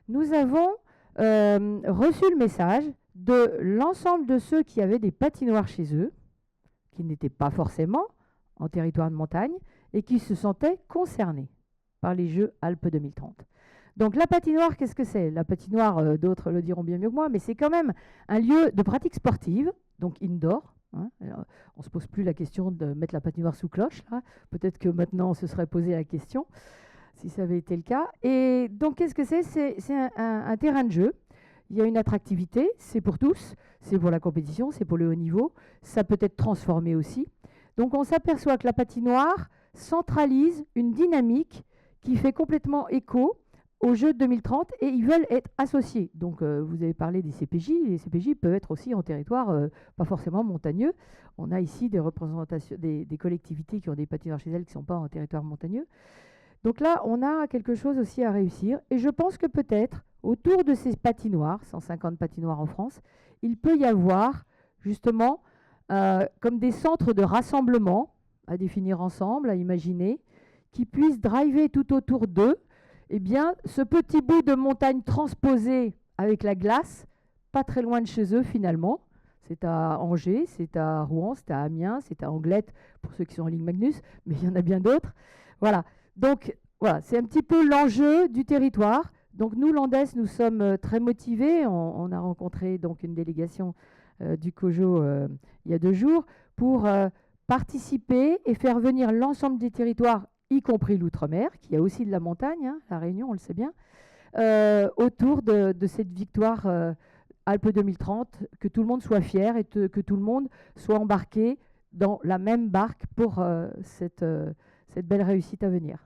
nous avons reçu le message de l'ensemble de ceux qui avaient des patinoires chez eux, qui n'étaient pas forcément en territoire de montagne, et qui se sentaient concernés par les Jeux Alpes 2030. Donc la patinoire, qu'est-ce que c'est? La patinoire, d'autres le diront bien mieux que moi, mais c'est quand même un lieu de pratique sportive, donc indoor. Hein. Alors, on ne se pose plus la question de mettre la patinoire sous cloche. Peut-être que maintenant, on se serait posé la question, si ça avait été le cas. Et donc, qu'est-ce que c'est? C'est un terrain de jeu. Il y a une attractivité, c'est pour tous, c'est pour la compétition, c'est pour le haut niveau. Ça peut être transformé aussi. Donc, on s'aperçoit que la patinoire centralise une dynamique qui fait complètement écho aux Jeux de 2030 et ils veulent être associés. Donc, vous avez parlé des CPJ. Les CPJ peuvent être aussi en territoire pas forcément montagneux. On a ici des représentations, des collectivités qui ont des patinoires chez elles qui ne sont pas en territoire montagneux. Donc là, on a quelque chose aussi à réussir. Et je pense que peut-être, autour de ces patinoires, 150 patinoires en France, il peut y avoir justement comme des centres de rassemblement à définir ensemble, à imaginer, qui puissent driver tout autour d'eux eh bien, ce petit bout de montagne transposé avec la glace, pas très loin de chez eux finalement. C'est à Angers, c'est à Rouen, c'est à Amiens, c'est à Anglette, pour ceux qui sont en Ligue Magnus, mais il y en a bien d'autres. Voilà. Donc, voilà, c'est un petit peu l'enjeu du territoire. Donc, nous, l'Andes, nous sommes très motivés. On a rencontré donc une délégation du COJO il y a 2 jours pour participer et faire venir l'ensemble des territoires, y compris l'outre-mer, qui a aussi de la montagne, hein, la Réunion, on le sait bien, autour de cette victoire Alpes 2030, que tout le monde soit fier et que tout le monde soit embarqué dans la même barque pour cette belle réussite à venir.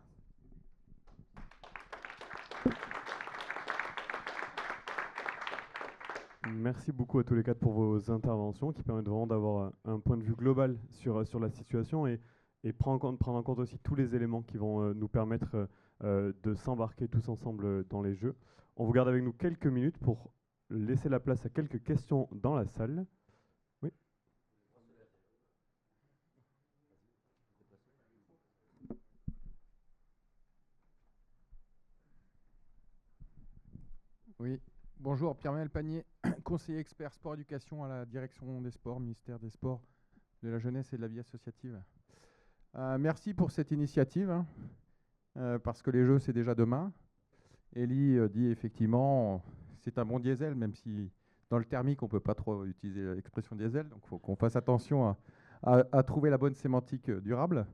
Merci beaucoup à tous les 4 pour vos interventions qui permettent vraiment d'avoir un point de vue global sur la situation et prendre en compte aussi tous les éléments qui vont nous permettre de s'embarquer tous ensemble dans les Jeux. On vous garde avec nous quelques minutes pour laisser la place à quelques questions dans la salle. Oui.
Oui, bonjour, Pierre-Maël Panier, conseiller expert sport-éducation à la direction des sports, ministère des Sports, de la Jeunesse et de la Vie associative. Merci pour cette initiative, hein, parce que les Jeux, c'est déjà demain. Elie dit effectivement, c'est un bon diesel, même si dans le thermique, on ne peut pas trop utiliser l'expression diesel, donc il faut qu'on fasse attention à trouver la bonne sémantique durable.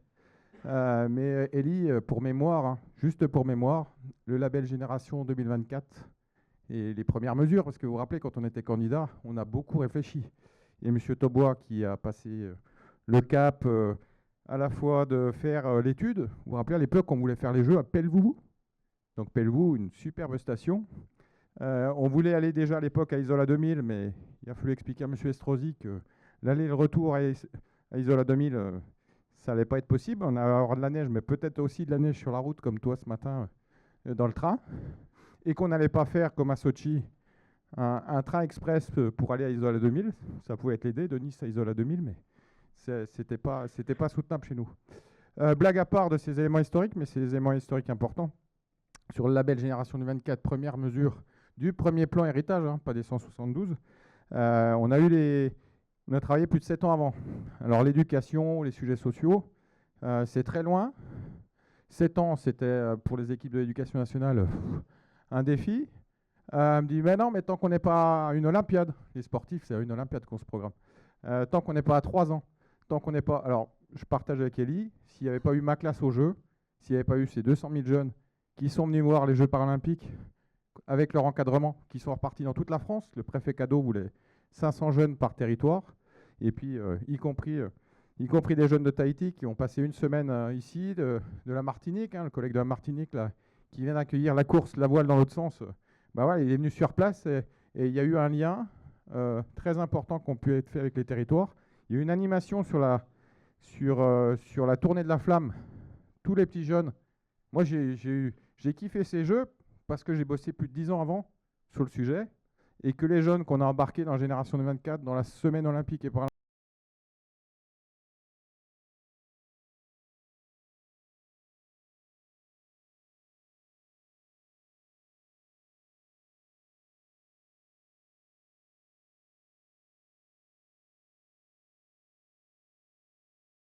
Mais Elie, pour mémoire, hein, juste pour mémoire, le label Génération 2024 et les premières mesures, parce que vous vous rappelez, quand on était candidat, on a beaucoup réfléchi. Et M. Taubois qui a passé le cap à la fois de faire l'étude. Vous vous rappelez, à l'époque, on voulait faire les Jeux à Pelvoux. Donc Pelvoux, une superbe station. On voulait aller déjà à l'époque à Isola 2000, mais il a fallu expliquer à M. Estrosi que l'aller et le retour à Isola 2000, ça n'allait pas être possible. On allait avoir de la neige, mais peut-être aussi de la neige sur la route, comme toi ce matin, dans le train. Et qu'on n'allait pas faire, comme à Sochi, un train express pour aller à Isola 2000. Ça pouvait être l'idée, de Nice à Isola 2000, mais c'était pas soutenable chez nous. Blague à part de ces éléments historiques, mais c'est des éléments historiques importants. Sur le label Génération 2024, première mesure du premier plan héritage, hein, pas des 172, on a travaillé plus de 7 ans avant. Alors l'éducation, les sujets sociaux, c'est très loin. 7 ans, c'était pour les équipes de l'éducation nationale un défi. Me dit, mais non, mais tant qu'on n'est pas à une Olympiade, les sportifs, c'est à une Olympiade qu'on se programme. Tant qu'on n'est pas à 3 ans, tant qu'on n'est pas... Alors, je partage avec Elie, s'il n'y avait pas eu ma classe au jeu, s'il n'y avait pas eu ces 200 000 jeunes qui sont venus voir les Jeux paralympiques avec leur encadrement, qui sont repartis dans toute la France, le préfet Cadeau voulait 500 jeunes par territoire, et puis y compris des jeunes de Tahiti qui ont passé une semaine ici, de la Martinique, hein, le collègue de la Martinique là, qui vient d'accueillir la course, la voile dans l'autre sens. Bah voilà, il est venu sur place et il y a eu un lien très important qu'on pu être fait avec les territoires. Il y a eu une animation sur la tournée de la flamme. Tous les petits jeunes. Moi, j'ai kiffé ces jeux parce que j'ai bossé plus de 10 ans avant sur le sujet et que les jeunes qu'on a embarqués dans la Génération de 24, dans la semaine olympique et paralympique,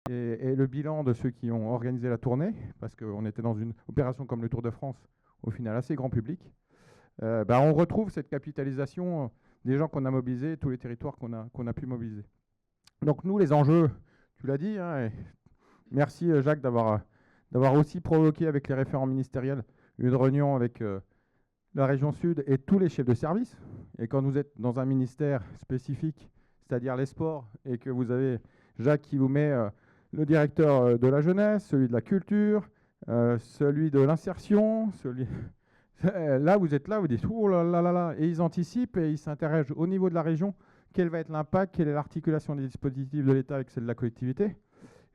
et le bilan de ceux qui ont organisé la tournée, parce qu'on était dans une opération comme le Tour de France, au final assez grand public, on retrouve cette capitalisation des gens qu'on a mobilisés, tous les territoires qu'on a pu mobiliser. Donc nous, les enjeux, tu l'as dit, hein, et merci Jacques d'avoir aussi provoqué avec les référents ministériels une réunion avec la région Sud et tous les chefs de service. Et quand vous êtes dans un ministère spécifique, c'est-à-dire les sports, et que vous avez Jacques qui vous met le directeur de la jeunesse, celui de la culture, celui de l'insertion, là vous êtes là, vous dites oh là là là là, et ils anticipent et ils s'interrogent au niveau de la région, quel va être l'impact, quelle est l'articulation des dispositifs de l'État avec celle de la collectivité.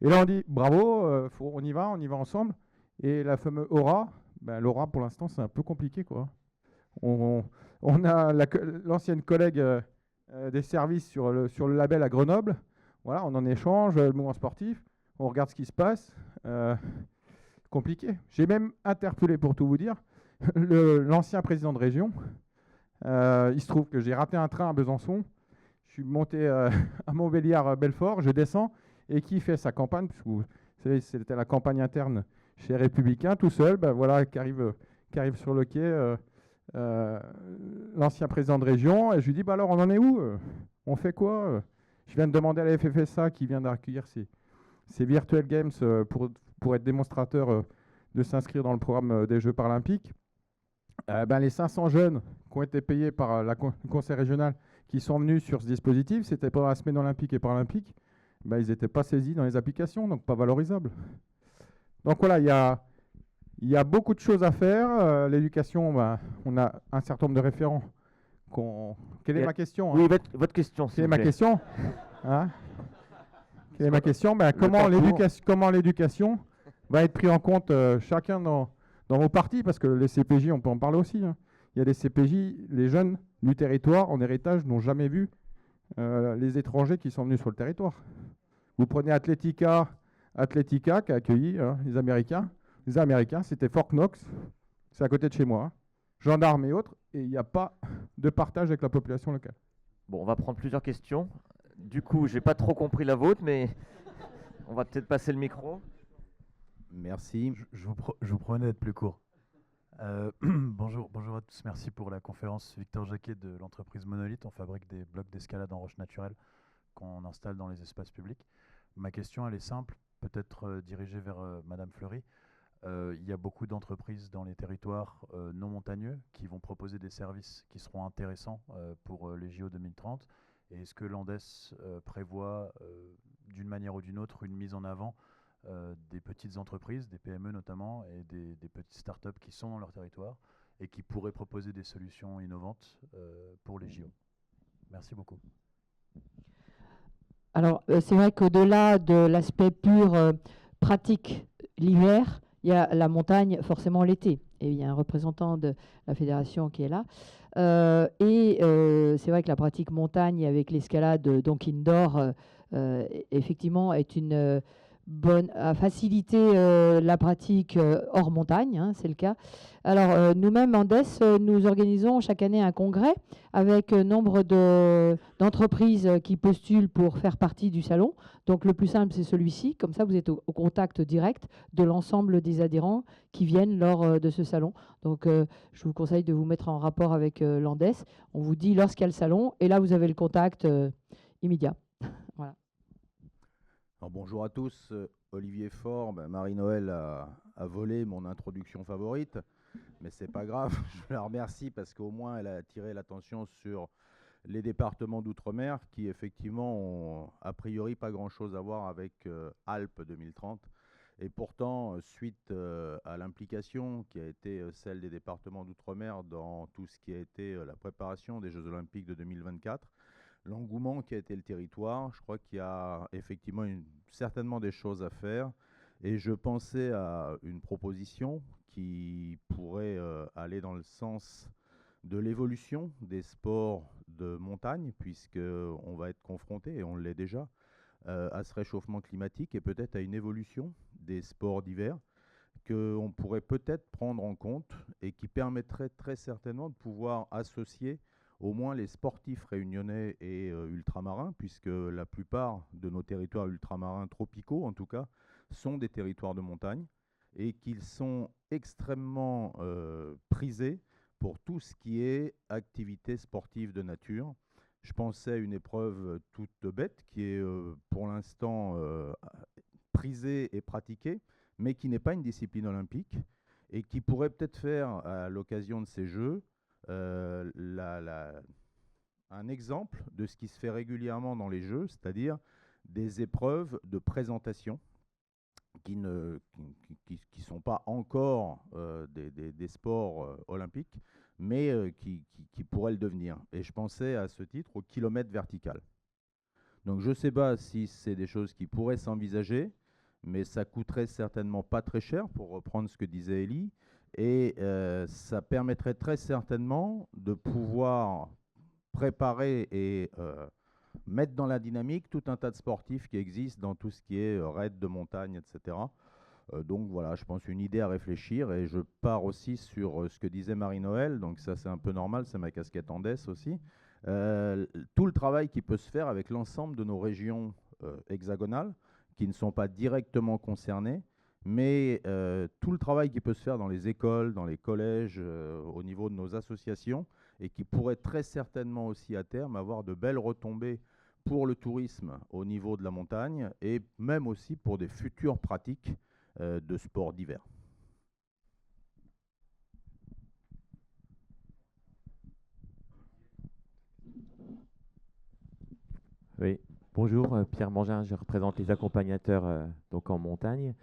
Et là on dit bravo, on y va ensemble. Et la fameuse aura, l'aura pour l'instant c'est un peu compliqué quoi. On a l'ancienne collègue des services sur le label à Grenoble. Voilà, on en échange, le mouvement sportif, on regarde ce qui se passe. Compliqué. J'ai même interpellé, pour tout vous dire, l'ancien président de région. Il se trouve que j'ai raté un train à Besançon. Je suis monté à Montbéliard-Belfort, je descends, et qui fait sa campagne, parce que vous savez, c'était la campagne interne chez Républicains, tout seul, qui arrive sur le quai, l'ancien président de région, et je lui dis, alors on en est où on fait quoi Je viens de demander à la FFSA qui vient d'accueillir ces Virtual Games pour être démonstrateur de s'inscrire dans le programme des Jeux paralympiques. Les 500 jeunes qui ont été payés par le conseil régional qui sont venus sur ce dispositif, c'était pendant la semaine olympique et paralympique, ils n'étaient pas saisis dans les applications, donc pas valorisables. Donc voilà, il y a beaucoup de choses à faire. L'éducation, on a un certain nombre de référents. Quelle est ma question?
Oui, votre question.
Quelle est ma question hein? Quelle est ma question? Comment l'éducation va être prise en compte chacun dans vos partis? Parce que les CPJ, on peut en parler aussi. Hein. Il y a des CPJ, les jeunes du territoire en héritage n'ont jamais vu les étrangers qui sont venus sur le territoire. Vous prenez Atletica qui a accueilli les Américains. Les Américains, c'était Fort Knox, c'est à côté de chez moi. Hein. Gendarmes et autres, et il n'y a pas de partage avec la population locale.
Bon, on va prendre plusieurs questions. Du coup, j'ai pas trop compris la vôtre, mais on va peut-être passer le micro.
Merci. Je vous promets d'être plus court. Bonjour à tous. Merci pour la conférence. Victor Jacquet de l'entreprise Monolith. On fabrique des blocs d'escalade en roche naturelle qu'on installe dans les espaces publics. Ma question, elle est simple, peut-être dirigée vers Madame Fleury. Il y a beaucoup d'entreprises dans les territoires non montagneux qui vont proposer des services qui seront intéressants pour les JO 2030. Et est-ce que l'Andes prévoit d'une manière ou d'une autre une mise en avant des petites entreprises, des PME notamment, et des petites startups qui sont dans leur territoire et qui pourraient proposer des solutions innovantes pour les JO? Merci beaucoup.
Alors, c'est vrai qu'au-delà de l'aspect pur pratique l'hiver, il y a la montagne forcément l'été. Et il y a un représentant de la fédération qui est là. C'est vrai que la pratique montagne avec l'escalade donc indoor, effectivement, est une bonne à faciliter la pratique hors montagne, hein, c'est le cas. Alors nous-mêmes, Andes, nous organisons chaque année un congrès avec nombre d'entreprises qui postulent pour faire partie du salon. Donc le plus simple, c'est celui-ci. Comme ça, vous êtes au contact direct de l'ensemble des adhérents qui viennent lors de ce salon. Donc je vous conseille de vous mettre en rapport avec l'Andes. On vous dit lorsqu'il y a le salon, et là, vous avez le contact immédiat. Voilà.
Alors, bonjour à tous, Olivier Faure. Marie-Noël a volé mon introduction favorite, mais c'est pas grave, je la remercie parce qu'au moins elle a attiré l'attention sur les départements d'outre-mer qui effectivement ont a priori pas grand-chose à voir avec Alpes 2030. Et pourtant, suite à l'implication qui a été celle des départements d'outre-mer dans tout ce qui a été la préparation des Jeux Olympiques de 2024, l'engouement qui a été le territoire, je crois qu'il y a effectivement certainement des choses à faire. Et je pensais à une proposition qui pourrait aller dans le sens de l'évolution des sports de montagne, puisqu'on va être confronté, et on l'est déjà, à ce réchauffement climatique et peut-être à une évolution des sports d'hiver qu'on pourrait peut-être prendre en compte et qui permettrait très certainement de pouvoir associer au moins les sportifs réunionnais et ultramarins, puisque la plupart de nos territoires ultramarins tropicaux, en tout cas, sont des territoires de montagne et qu'ils sont extrêmement prisés pour tout ce qui est activité sportive de nature. Je pensais à une épreuve toute bête qui est pour l'instant prisée et pratiquée, mais qui n'est pas une discipline olympique et qui pourrait peut-être faire, à l'occasion de ces Jeux, un exemple de ce qui se fait régulièrement dans les Jeux, c'est-à-dire des épreuves de présentation qui ne sont pas encore des sports olympiques, mais qui pourraient le devenir. Et je pensais à ce titre au kilomètre vertical. Donc je ne sais pas si c'est des choses qui pourraient s'envisager, mais ça coûterait certainement pas très cher, pour reprendre ce que disait Élie, et ça permettrait très certainement de pouvoir préparer et mettre dans la dynamique tout un tas de sportifs qui existent dans tout ce qui est raid de montagne, etc. Donc voilà, je pense une idée à réfléchir, et je pars aussi sur ce que disait Marie-Noël, donc ça c'est un peu normal, c'est ma casquette Andes aussi. Tout le travail qui peut se faire avec l'ensemble de nos régions hexagonales, qui ne sont pas directement concernées, mais tout le travail qui peut se faire dans les écoles, dans les collèges, au niveau de nos associations, et qui pourrait très certainement aussi à terme avoir de belles retombées pour le tourisme au niveau de la montagne, et même aussi pour des futures pratiques de sport d'hiver.
Oui, bonjour, Pierre Mangin, je représente les accompagnateurs donc en montagne.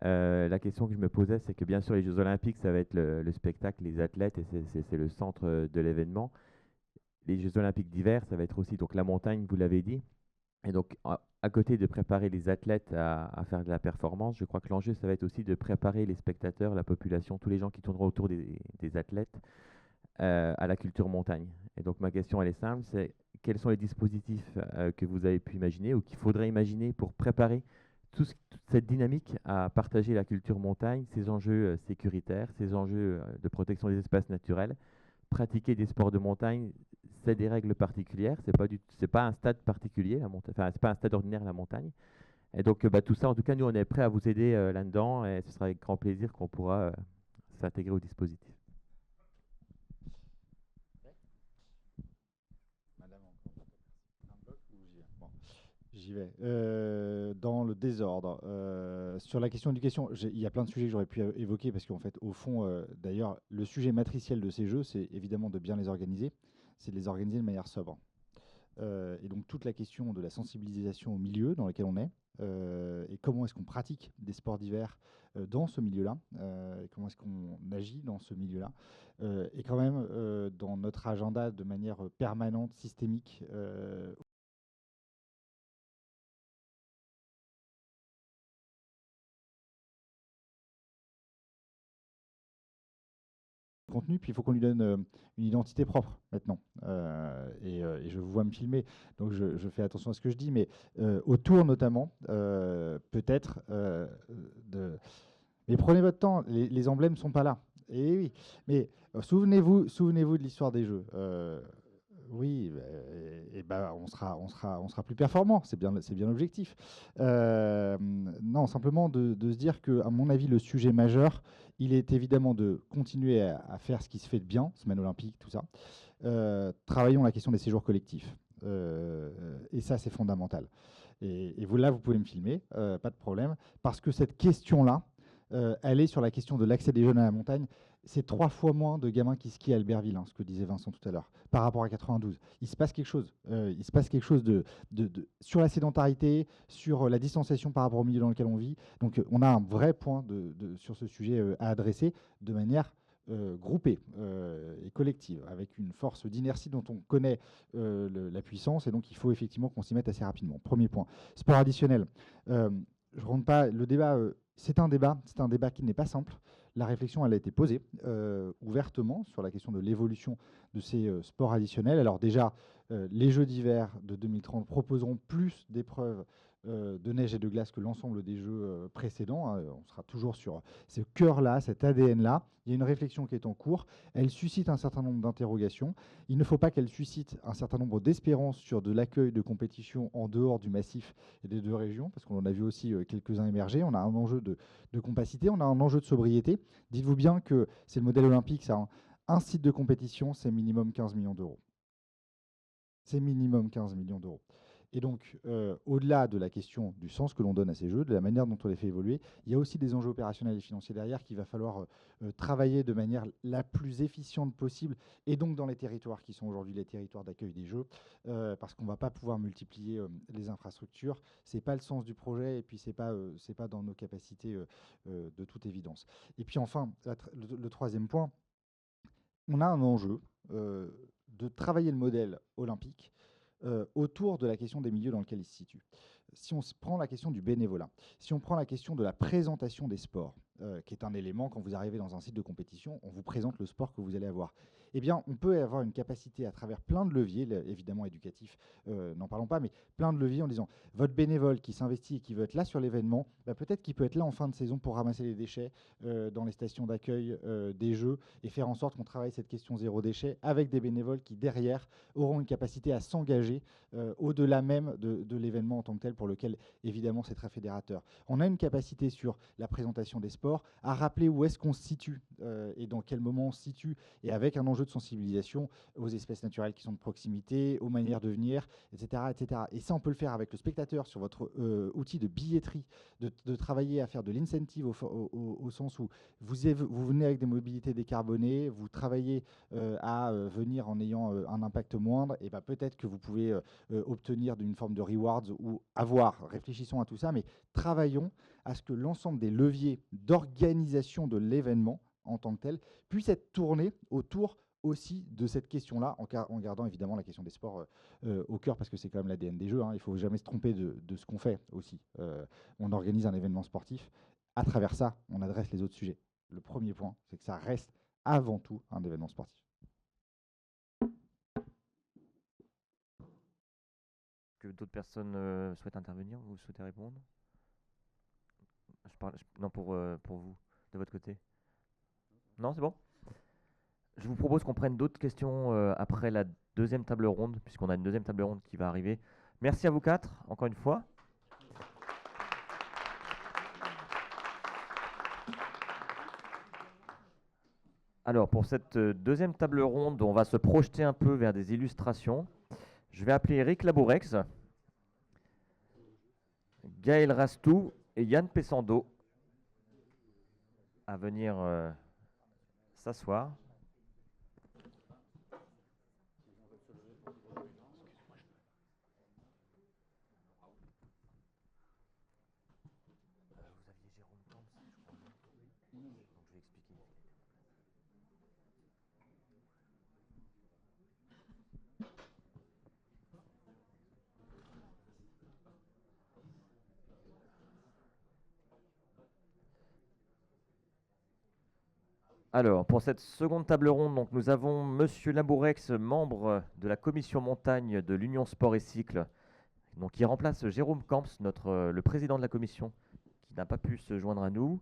La question que je me posais, c'est que bien sûr les Jeux Olympiques, ça va être le spectacle, les athlètes, et c'est le centre de l'événement. Les Jeux Olympiques d'hiver, ça va être aussi donc la montagne, vous l'avez dit. Et donc, à côté de préparer les athlètes à faire de la performance, je crois que l'enjeu, ça va être aussi de préparer les spectateurs, la population, tous les gens qui tourneront autour des athlètes à la culture montagne. Et donc, ma question, elle est simple, c'est quels sont les dispositifs que vous avez pu imaginer ou qu'il faudrait imaginer pour préparer toute cette dynamique à partager la culture montagne, ses enjeux sécuritaires, ses enjeux de protection des espaces naturels. Pratiquer des sports de montagne, c'est des règles particulières, c'est pas un stade particulier, enfin, c'est pas un stade ordinaire la montagne. Et donc tout ça, en tout cas, nous on est prêts à vous aider là-dedans, et ce sera avec grand plaisir qu'on pourra s'intégrer au dispositif.
J'y vais. Dans le désordre, sur la question d'éducation, il y a plein de sujets que j'aurais pu évoquer, parce qu'en fait, au fond, d'ailleurs, le sujet matriciel de ces jeux, c'est évidemment de bien les organiser, c'est de les organiser de manière sobre. Et donc, toute la question de la sensibilisation au milieu dans lequel on est, et comment est-ce qu'on pratique des sports d'hiver dans ce milieu-là, et comment est-ce qu'on agit dans ce milieu-là, et quand même dans notre agenda de manière permanente, systémique, contenu, puis il faut qu'on lui donne une identité propre maintenant. Et je vous vois me filmer, donc je fais attention à ce que je dis, mais autour notamment, peut-être mais prenez votre temps, les emblèmes ne sont pas là. Et oui, mais souvenez-vous de l'histoire des Jeux. Oui, on sera plus performant, c'est bien l'objectif. Non, simplement de se dire que, à mon avis, le sujet majeur, il est évidemment de continuer à faire ce qui se fait de bien, semaine olympique, tout ça. Travaillons la question des séjours collectifs. Et ça, c'est fondamental. Et vous, là, vous pouvez me filmer, pas de problème, parce que cette question-là, elle est sur la question de l'accès des jeunes à la montagne. C'est 3 fois moins de gamins qui skient à Albertville, hein, ce que disait Vincent tout à l'heure, par rapport à 92. Il se passe quelque chose. Il se passe quelque chose sur la sédentarité, sur la distanciation par rapport au milieu dans lequel on vit. Donc on a un vrai point sur ce sujet à adresser de manière groupée et collective, avec une force d'inertie dont on connaît la puissance, et donc il faut effectivement qu'on s'y mette assez rapidement. Premier point. Sport additionnel. Je rentre pas le débat. C'est un débat qui n'est pas simple. La réflexion, elle a été posée ouvertement sur la question de l'évolution de ces sports additionnels. Alors déjà, les Jeux d'hiver de 2030 proposeront plus d'épreuves de neige et de glace que l'ensemble des Jeux précédents. On sera toujours sur ce cœur-là, cet ADN-là. Il y a une réflexion qui est en cours. Elle suscite un certain nombre d'interrogations. Il ne faut pas qu'elle suscite un certain nombre d'espérances sur de l'accueil de compétitions en dehors du massif et des 2 régions, parce qu'on en a vu aussi quelques-uns émerger. On a un enjeu de compacité, on a un enjeu de sobriété. Dites-vous bien que c'est le modèle olympique, ça. Un site de compétition, c'est minimum 15 millions d'euros. C'est minimum 15 millions d'euros. Et donc, au-delà de la question du sens que l'on donne à ces jeux, de la manière dont on les fait évoluer, il y a aussi des enjeux opérationnels et financiers derrière qu'il va falloir travailler de manière la plus efficiente possible, et donc dans les territoires qui sont aujourd'hui les territoires d'accueil des jeux, parce qu'on ne va pas pouvoir multiplier les infrastructures. Ce n'est pas le sens du projet, et puis ce n'est pas dans nos capacités de toute évidence. Et puis enfin, le troisième point, on a un enjeu de travailler le modèle olympique autour de la question des milieux dans lesquels il se situe. Si on prend la question du bénévolat, si on prend la question de la présentation des sports, qui est un élément, quand vous arrivez dans un site de compétition, on vous présente le sport que vous allez avoir. Eh bien, on peut avoir une capacité à travers plein de leviers, évidemment éducatifs, n'en parlons pas, mais plein de leviers en disant, votre bénévole qui s'investit et qui veut être là sur l'événement, peut-être qu'il peut être là en fin de saison pour ramasser les déchets dans les stations d'accueil des Jeux, et faire en sorte qu'on travaille cette question zéro déchet avec des bénévoles qui, derrière, auront une capacité à s'engager au-delà même de l'événement en tant que tel, pour lequel, évidemment, c'est très fédérateur. On a une capacité sur la présentation des sports à rappeler où est-ce qu'on se situe et dans quel moment on se situe, et avec un enjeu de sensibilisation aux espèces naturelles qui sont de proximité, aux manières de venir, etc., etc. Et ça, on peut le faire avec le spectateur sur votre outil de billetterie, de travailler à faire de l'incentive au sens où vous venez avec des mobilités décarbonées, vous travaillez à venir en ayant un impact moindre, et peut-être que vous pouvez obtenir d'une forme de rewards ou réfléchissons à tout ça, mais travaillons à ce que l'ensemble des leviers d'organisation de l'événement en tant que tel puissent être tournés autour aussi de cette question-là, en gardant évidemment la question des sports au cœur, parce que c'est quand même l'ADN des Jeux, hein. Il ne faut jamais se tromper de ce qu'on fait aussi. On organise un événement sportif. À travers ça, on adresse les autres sujets. Le premier point, c'est que ça reste avant tout un événement sportif.
Que d'autres personnes souhaitent intervenir, vous souhaitez répondre? Non, pour vous, de votre côté. Non, c'est bon. Je vous propose qu'on prenne d'autres questions après la deuxième table ronde, puisqu'on a une deuxième table ronde qui va arriver. Merci à vous 4, encore une fois. Alors, pour cette deuxième table ronde, on va se projeter un peu vers des illustrations. Je vais appeler Eric Labourex, Gaël Rastou et Yann Pessando à venir s'asseoir. Alors, pour cette seconde table ronde, donc, nous avons Monsieur Labourex, membre de la commission montagne de l'Union Sport et Cycle, donc, qui remplace Jérôme Camps, le président de la commission, qui n'a pas pu se joindre à nous.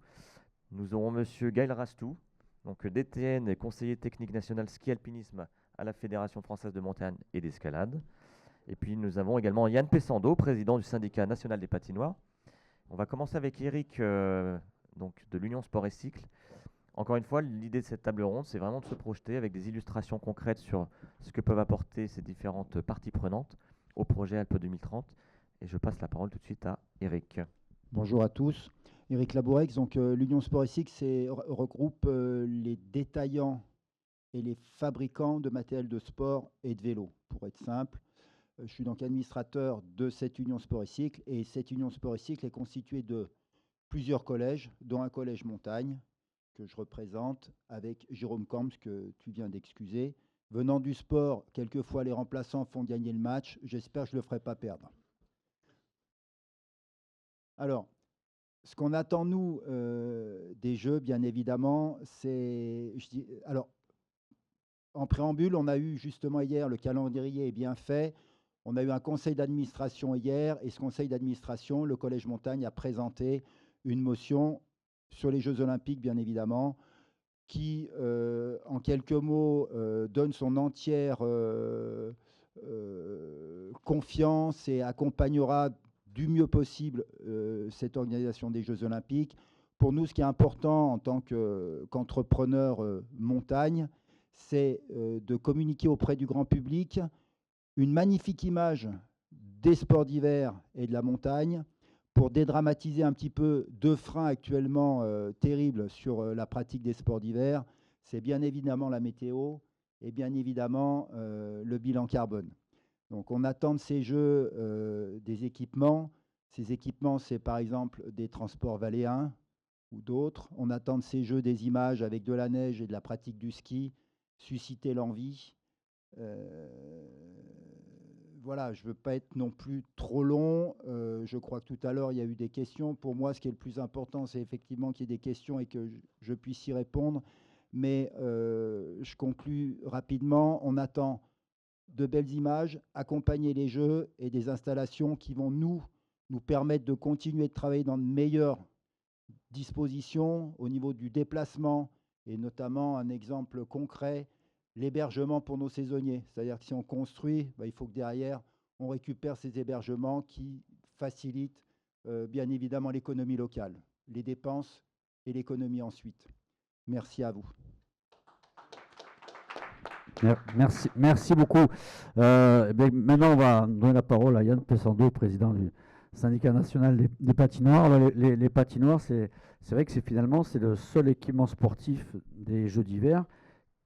Nous aurons Monsieur Gaël Rastou, donc DTN et conseiller technique national ski alpinisme à la Fédération française de montagne et d'escalade. Et puis nous avons également Yann Pessando, président du syndicat national des patinoires. On va commencer avec Eric, donc de l'Union Sport et Cycle. Encore une fois, l'idée de cette table ronde, c'est vraiment de se projeter avec des illustrations concrètes sur ce que peuvent apporter ces différentes parties prenantes au projet Alpes 2030. Et je passe la parole tout de suite à Eric.
Bonjour à tous. Éric Labourex. Donc, l'Union Sport et Cycle regroupe les détaillants et les fabricants de matériel de sport et de vélo, pour être simple. Je suis donc administrateur de cette Union Sport et Cycle, et cette Union Sport et Cycle est constituée de plusieurs collèges, dont un collège montagne que je représente avec Jérôme Camps, que tu viens d'excuser. Venant du sport, quelquefois les remplaçants font gagner le match. J'espère que je ne le ferai pas perdre. Alors, ce qu'on attend, nous, des Jeux, bien évidemment, c'est... Alors, en préambule, on a eu justement hier, le calendrier est bien fait. On a eu un conseil d'administration hier, et ce conseil d'administration, le Collège Montagne a présenté une motion sur les Jeux Olympiques, bien évidemment, qui, en quelques mots, donne son entière confiance et accompagnera du mieux possible cette organisation des Jeux Olympiques. Pour nous, ce qui est important en tant qu'entrepreneur montagne, c'est de communiquer auprès du grand public une magnifique image des sports d'hiver et de la montagne pour dédramatiser un petit peu deux freins actuellement terribles sur la pratique des sports d'hiver. C'est bien évidemment la météo et bien évidemment le bilan carbone. Donc on attend de ces Jeux des équipements. Ces équipements, c'est par exemple des transports valléens ou d'autres. On attend de ces Jeux des images avec de la neige et de la pratique du ski, susciter l'envie. Voilà, je ne veux pas être non plus trop long. Je crois que tout à l'heure, il y a eu des questions. Pour moi, ce qui est le plus important, c'est effectivement qu'il y ait des questions et que je puisse y répondre. Mais je conclus rapidement. On attend de belles images, accompagner les Jeux et des installations qui vont nous permettre de continuer de travailler dans de meilleures dispositions au niveau du déplacement et notamment un exemple concret, l'hébergement pour nos saisonniers. C'est-à-dire que si on construit, il faut que derrière, on récupère ces hébergements qui facilitent bien évidemment l'économie locale, les dépenses et l'économie ensuite. Merci à vous.
Merci beaucoup. Maintenant, on va donner la parole à Yann Pessando, président du syndicat national des patinoires. Alors, les patinoires, c'est vrai que finalement, c'est le seul équipement sportif des Jeux d'hiver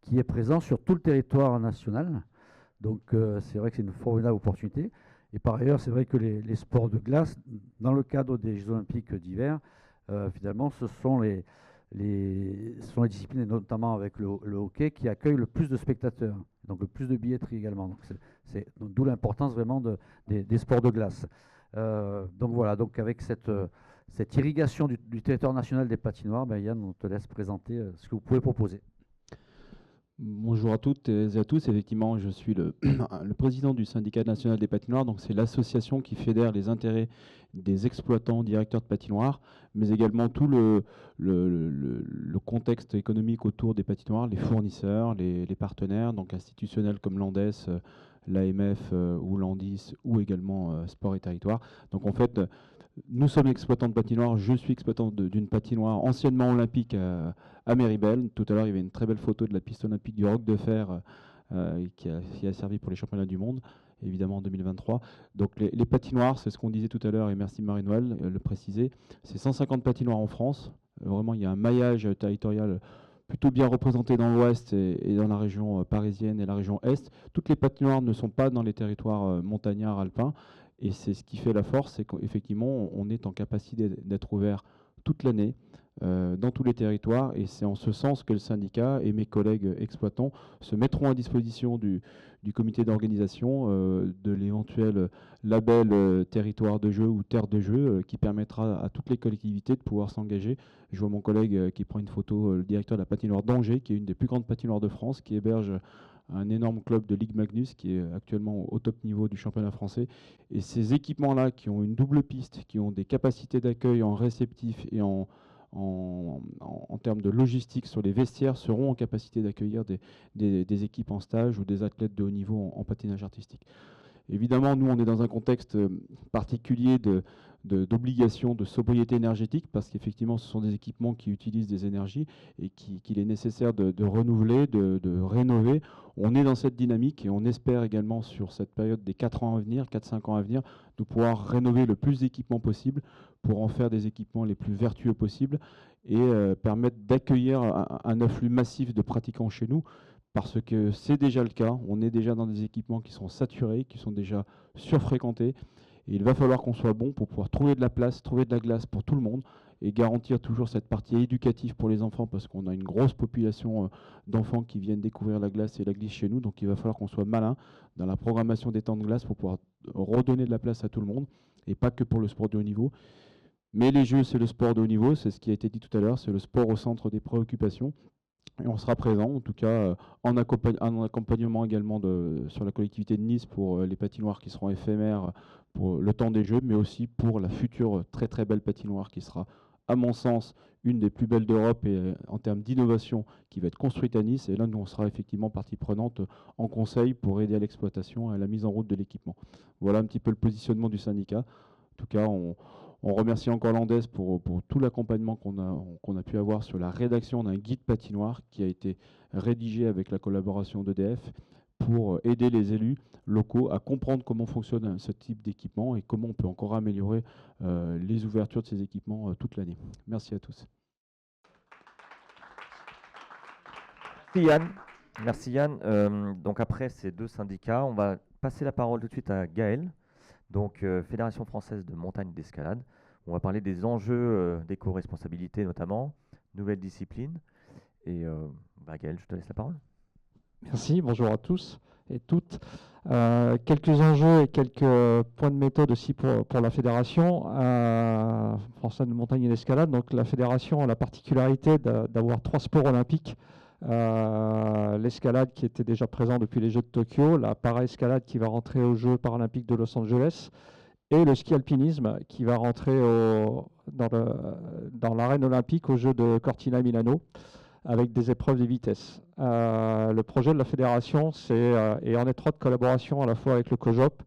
qui est présent sur tout le territoire national. Donc, c'est vrai que c'est une formidable opportunité. Et par ailleurs, c'est vrai que les sports de glace, dans le cadre des Jeux olympiques d'hiver, finalement, ce sont les disciplines, et notamment avec le hockey, qui accueillent le plus de spectateurs, donc le plus de billetterie également. Donc d'où l'importance vraiment des sports de glace. Donc voilà, donc avec cette irrigation du territoire national des patinoires, Yann, on te laisse présenter ce que vous pouvez proposer.
Bonjour à toutes et à tous. Effectivement, je suis le président du syndicat national des patinoires. Donc, c'est l'association qui fédère les intérêts des exploitants, directeurs de patinoires, mais également tout le contexte économique autour des patinoires, les fournisseurs, les partenaires, donc institutionnels comme l'ANDES, l'AMF ou l'ANDIS ou également Sport et Territoire. Donc, en fait, nous sommes exploitants de patinoires. Je suis exploitant d'une patinoire anciennement olympique à Méribel. Tout à l'heure, il y avait une très belle photo de la piste olympique du Roc de Fer qui a servi pour les championnats du monde, évidemment en 2023. Donc les patinoires, c'est ce qu'on disait tout à l'heure, et merci Marie-Noël le préciser, c'est 150 patinoires en France. Vraiment, il y a un maillage territorial plutôt bien représenté dans l'ouest et dans la région parisienne et la région est. Toutes les patinoires ne sont pas dans les territoires montagnards alpins. Et c'est ce qui fait la force, c'est qu'effectivement, on est en capacité d'être ouvert toute l'année dans tous les territoires. Et c'est en ce sens que le syndicat et mes collègues exploitants se mettront à disposition du comité d'organisation de l'éventuel label territoire de jeu ou terre de jeu qui permettra à toutes les collectivités de pouvoir s'engager. Je vois mon collègue qui prend une photo, le directeur de la patinoire d'Angers, qui est une des plus grandes patinoires de France, qui héberge un énorme club de Ligue Magnus qui est actuellement au top niveau du championnat français. Et ces équipements-là qui ont une double piste, qui ont des capacités d'accueil en réceptif et en termes de logistique sur les vestiaires, seront en capacité d'accueillir des équipes en stage ou des athlètes de haut niveau en patinage artistique. Évidemment, nous, on est dans un contexte particulier d'obligation de sobriété énergétique, parce qu'effectivement, ce sont des équipements qui utilisent des énergies et qu'il est nécessaire de renouveler, de rénover. On est dans cette dynamique et on espère également, sur cette période des 4-5 ans à venir, de pouvoir rénover le plus d'équipements possible pour en faire des équipements les plus vertueux possibles et permettre d'accueillir un afflux massif de pratiquants chez nous, parce que c'est déjà le cas. On est déjà dans des équipements qui sont saturés, qui sont déjà surfréquentés. Et il va falloir qu'on soit bon pour pouvoir trouver de la place, trouver de la glace pour tout le monde et garantir toujours cette partie éducative pour les enfants, parce qu'on a une grosse population d'enfants qui viennent découvrir la glace et la glisse chez nous. Donc il va falloir qu'on soit malin dans la programmation des temps de glace pour pouvoir redonner de la place à tout le monde, et pas que pour le sport de haut niveau. Mais les Jeux, c'est le sport de haut niveau, c'est ce qui a été dit tout à l'heure, c'est le sport au centre des préoccupations. Et on sera présent, en tout cas en accompagnement également sur la collectivité de Nice pour les patinoires qui seront éphémères pour le temps des Jeux, mais aussi pour la future très très belle patinoire qui sera, à mon sens, une des plus belles d'Europe et en termes d'innovation, qui va être construite à Nice. Et là, nous, on sera effectivement partie prenante en conseil pour aider à l'exploitation et à la mise en route de l'équipement. Voilà un petit peu le positionnement du syndicat. En tout cas, on remercie encore Landes pour tout l'accompagnement qu'on a pu avoir sur la rédaction d'un guide patinoire qui a été rédigé avec la collaboration d'EDF pour aider les élus locaux à comprendre comment fonctionne ce type d'équipement et comment on peut encore améliorer les ouvertures de ces équipements toute l'année. Merci à tous.
Merci Yann. Merci Yann. Donc après ces deux syndicats, on va passer la parole tout de suite à Gaël, donc Fédération française de montagne d'escalade. On va parler des enjeux d'éco-responsabilité notamment, nouvelles disciplines. Et Gaël, je te laisse la parole.
Merci, bonjour à tous et toutes. Quelques enjeux et quelques points de méthode aussi pour la Fédération française de montagne et d'escalade. Donc la Fédération a la particularité d'avoir 3 sports olympiques. L'escalade qui était déjà présent depuis les Jeux de Tokyo, la para-escalade qui va rentrer aux Jeux paralympiques de Los Angeles, et le ski alpinisme qui va rentrer dans l'arène olympique aux Jeux de Cortina et Milano, avec des épreuves de vitesse. Le projet de la fédération, et en étroite collaboration à la fois avec le COJOP,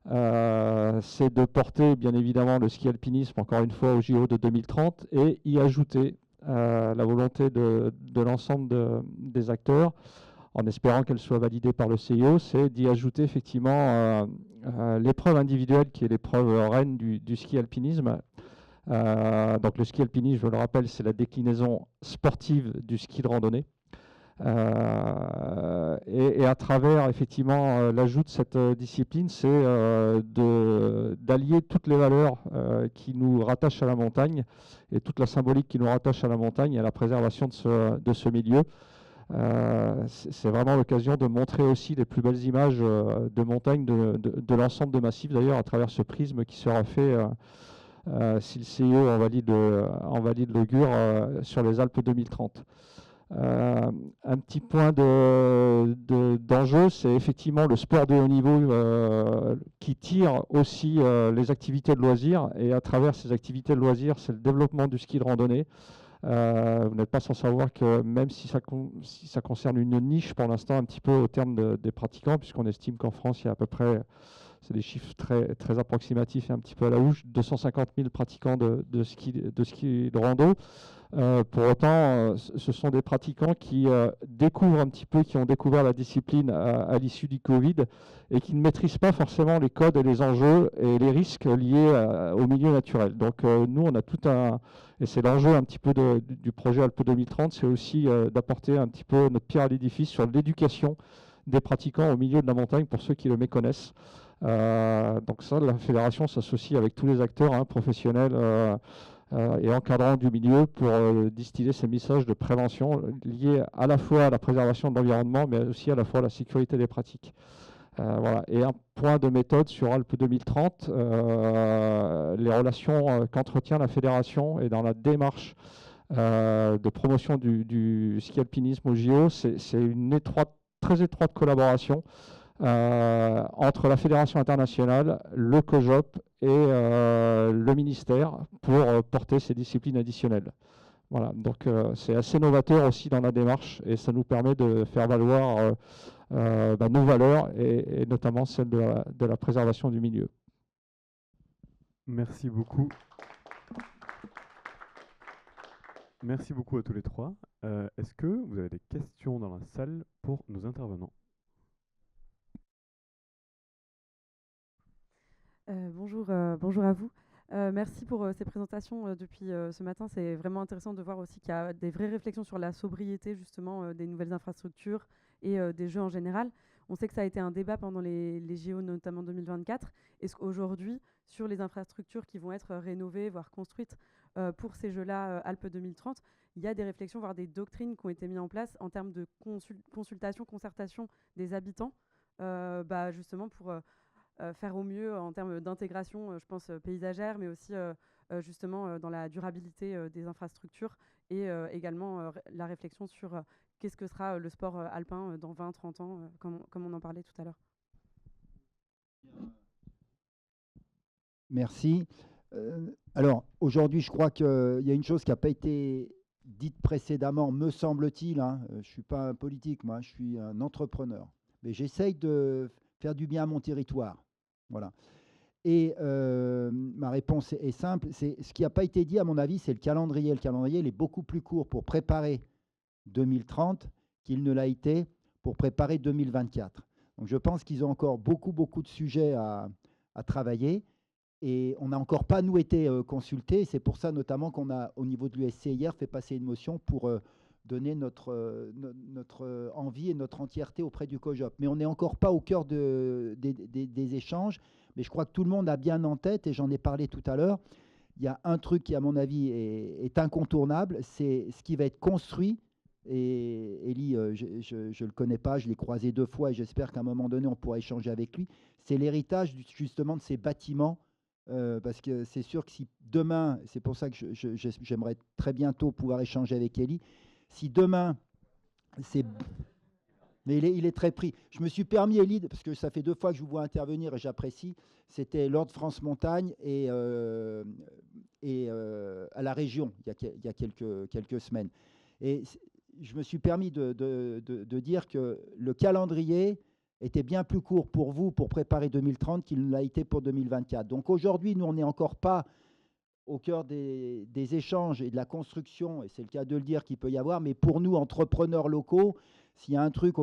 c'est de porter bien évidemment le ski alpinisme encore une fois au JO de 2030 et y ajouter la volonté de l'ensemble des acteurs, en espérant qu'elle soit validée par le CIO, c'est d'y ajouter effectivement l'épreuve individuelle qui est l'épreuve reine du ski alpinisme. Donc le ski alpinisme, je le rappelle, c'est la déclinaison sportive du ski de randonnée. Et à travers effectivement l'ajout de cette discipline, c'est d'allier toutes les valeurs qui nous rattachent à la montagne et toute la symbolique qui nous rattache à la montagne et à la préservation de ce milieu. C'est vraiment l'occasion de montrer aussi les plus belles images de montagne de l'ensemble de massifs, d'ailleurs à travers ce prisme qui sera fait si le CIO en valide l'augure sur les Alpes 2030. Un petit point d'enjeu, c'est effectivement le sport de haut niveau qui tire aussi les activités de loisirs, et à travers ces activités de loisirs, c'est le développement du ski de randonnée. Vous n'êtes pas sans savoir que même si ça concerne une niche pour l'instant un petit peu au terme des pratiquants, puisqu'on estime qu'en France il y a à peu près, c'est des chiffres très, très approximatifs et un petit peu à la houche, 250 000 pratiquants de ski de rando. Pour autant, ce sont des pratiquants qui découvrent un petit peu, qui ont découvert la discipline à l'issue du Covid et qui ne maîtrisent pas forcément les codes et les enjeux et les risques liés au milieu naturel. Donc nous, on a tout et c'est l'enjeu un petit peu du projet Alpes 2030, c'est aussi d'apporter un petit peu notre pierre à l'édifice sur l'éducation des pratiquants au milieu de la montagne pour ceux qui le méconnaissent. Donc ça, la fédération s'associe avec tous les acteurs professionnels et encadrants du milieu pour distiller ces messages de prévention liés à la fois à la préservation de l'environnement, mais aussi à la fois à la sécurité des pratiques. Voilà. Et un point de méthode sur Alpes 2030, les relations qu'entretient la fédération et dans la démarche de promotion du ski alpinisme au JO, c'est une très étroite collaboration entre la Fédération internationale, le COJOP et le ministère pour porter ces disciplines additionnelles. Voilà, donc c'est assez novateur aussi dans la démarche et ça nous permet de faire valoir nos valeurs et notamment celle de la préservation du milieu.
Merci beaucoup. Merci beaucoup à tous les trois. Est-ce que vous avez des questions dans la salle pour nos intervenants?
Bonjour à vous. Merci pour ces présentations depuis ce matin. C'est vraiment intéressant de voir aussi qu'il y a des vraies réflexions sur la sobriété justement des nouvelles infrastructures et des jeux en général. On sait que ça a été un débat pendant les JO, notamment 2024. Est-ce qu'aujourd'hui, sur les infrastructures qui vont être rénovées, voire construites pour ces jeux-là Alpes 2030, il y a des réflexions, voire des doctrines qui ont été mises en place en termes de consultation, concertation des habitants, justement pour faire au mieux en termes d'intégration, je pense, paysagère, mais aussi justement dans la durabilité des infrastructures et également la réflexion sur qu'est-ce que sera le sport alpin dans 20-30 ans, comme on en parlait tout à l'heure.
Merci. Alors, aujourd'hui, je crois qu'il y a une chose qui n'a pas été dite précédemment, me semble-t-il. Je ne suis pas un politique, moi, je suis un entrepreneur. Mais j'essaye de faire du bien à mon territoire. Voilà. Et ma réponse est simple. Ce qui n'a pas été dit, à mon avis, c'est le calendrier. Le calendrier, il est beaucoup plus court pour préparer 2030 qu'il ne l'a été pour préparer 2024. Donc, je pense qu'ils ont encore beaucoup de sujets à travailler. Et on n'a encore pas, nous, été consultés. C'est pour ça, notamment, qu'on a, au niveau de l'USC hier, fait passer une motion pour donner notre envie et notre entièreté auprès du COJOP. Mais on n'est encore pas au cœur des échanges. Mais je crois que tout le monde a bien en tête, et j'en ai parlé tout à l'heure, il y a un truc qui, à mon avis, est incontournable, c'est ce qui va être construit. Et Elie, je ne le connais pas, je l'ai croisé 2 fois, et j'espère qu'à un moment donné, on pourra échanger avec lui. C'est l'héritage, justement, de ces bâtiments. Parce que c'est sûr que si demain, c'est pour ça que j'aimerais très bientôt pouvoir échanger avec Elie, si demain, mais il est très pris. Je me suis permis, Elie, parce que ça fait 2 fois que je vous vois intervenir et j'apprécie, c'était lors de France Montagne et à la région, il y a quelques semaines. Et je me suis permis de dire que le calendrier était bien plus court pour vous pour préparer 2030 qu'il ne l'a été pour 2024. Donc aujourd'hui, nous, on n'est encore pas au cœur des échanges et de la construction, et c'est le cas de le dire qu'il peut y avoir, mais pour nous, entrepreneurs locaux, s'il y a un truc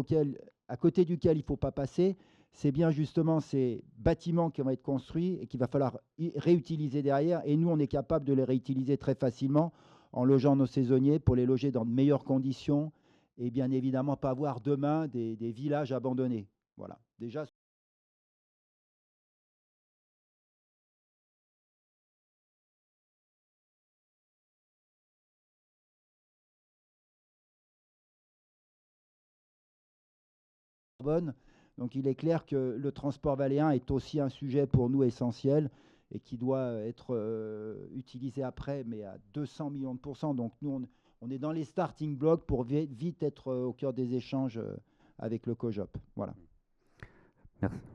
à côté duquel il ne faut pas passer, c'est bien justement ces bâtiments qui vont être construits et qu'il va falloir réutiliser derrière. Et nous, on est capable de les réutiliser très facilement en logeant nos saisonniers pour les loger dans de meilleures conditions et bien évidemment pas avoir demain des villages abandonnés. Voilà, déjà. Donc il est clair que le transport valléen est aussi un sujet pour nous essentiel et qui doit être utilisé après, mais à 200 millions de %. Donc nous, on est dans les starting blocks pour vite être au cœur des échanges avec le COJOP. Voilà.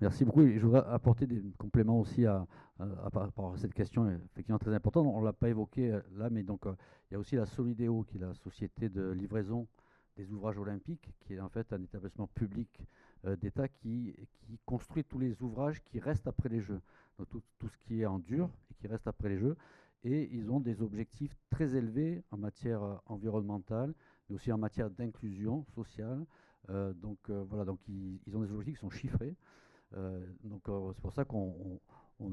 Merci beaucoup. Je voudrais apporter des compléments aussi par rapport à cette question effectivement très importante. On ne l'a pas évoqué là, mais donc il y a aussi la Solideo, qui est la société de livraison des ouvrages olympiques, qui est en fait un établissement public d'État qui construit tous les ouvrages qui restent après les Jeux. Donc tout ce qui est en dur et qui reste après les Jeux. Et ils ont des objectifs très élevés en matière environnementale, mais aussi en matière d'inclusion sociale. Voilà, donc ils ont des objectifs qui sont chiffrés. C'est pour ça qu'on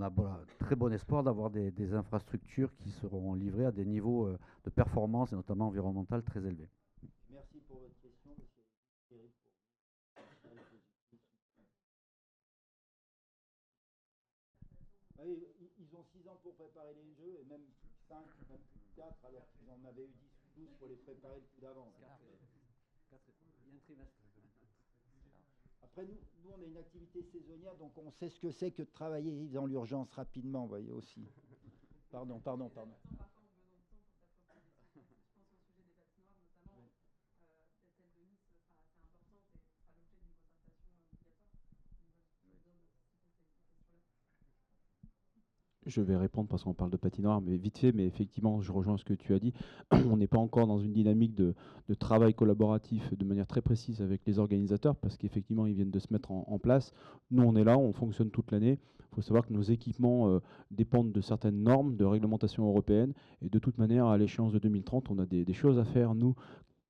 a très bon espoir d'avoir des infrastructures qui seront livrées à des niveaux de performance et notamment environnementale très élevés.
Merci pour votre question. Ils ont 6 ans pour préparer les Jeux et même 5, même 4, alors qu'ils en avaient eu 10 ou 12 pour les préparer le coup d'avant. Après, nous, on a une activité saisonnière, donc on sait ce que c'est que de travailler dans l'urgence rapidement, vous voyez aussi. Pardon.
Je vais répondre parce qu'on parle de patinoire, mais vite fait, mais effectivement, je rejoins ce que tu as dit. On n'est pas encore dans une dynamique de travail collaboratif de manière très précise avec les organisateurs, parce qu'effectivement, ils viennent de se mettre en place. Nous, on est là, on fonctionne toute l'année. Il faut savoir que nos équipements dépendent de certaines normes, de réglementation européenne, et de toute manière, à l'échéance de 2030, on a des choses à faire, nous,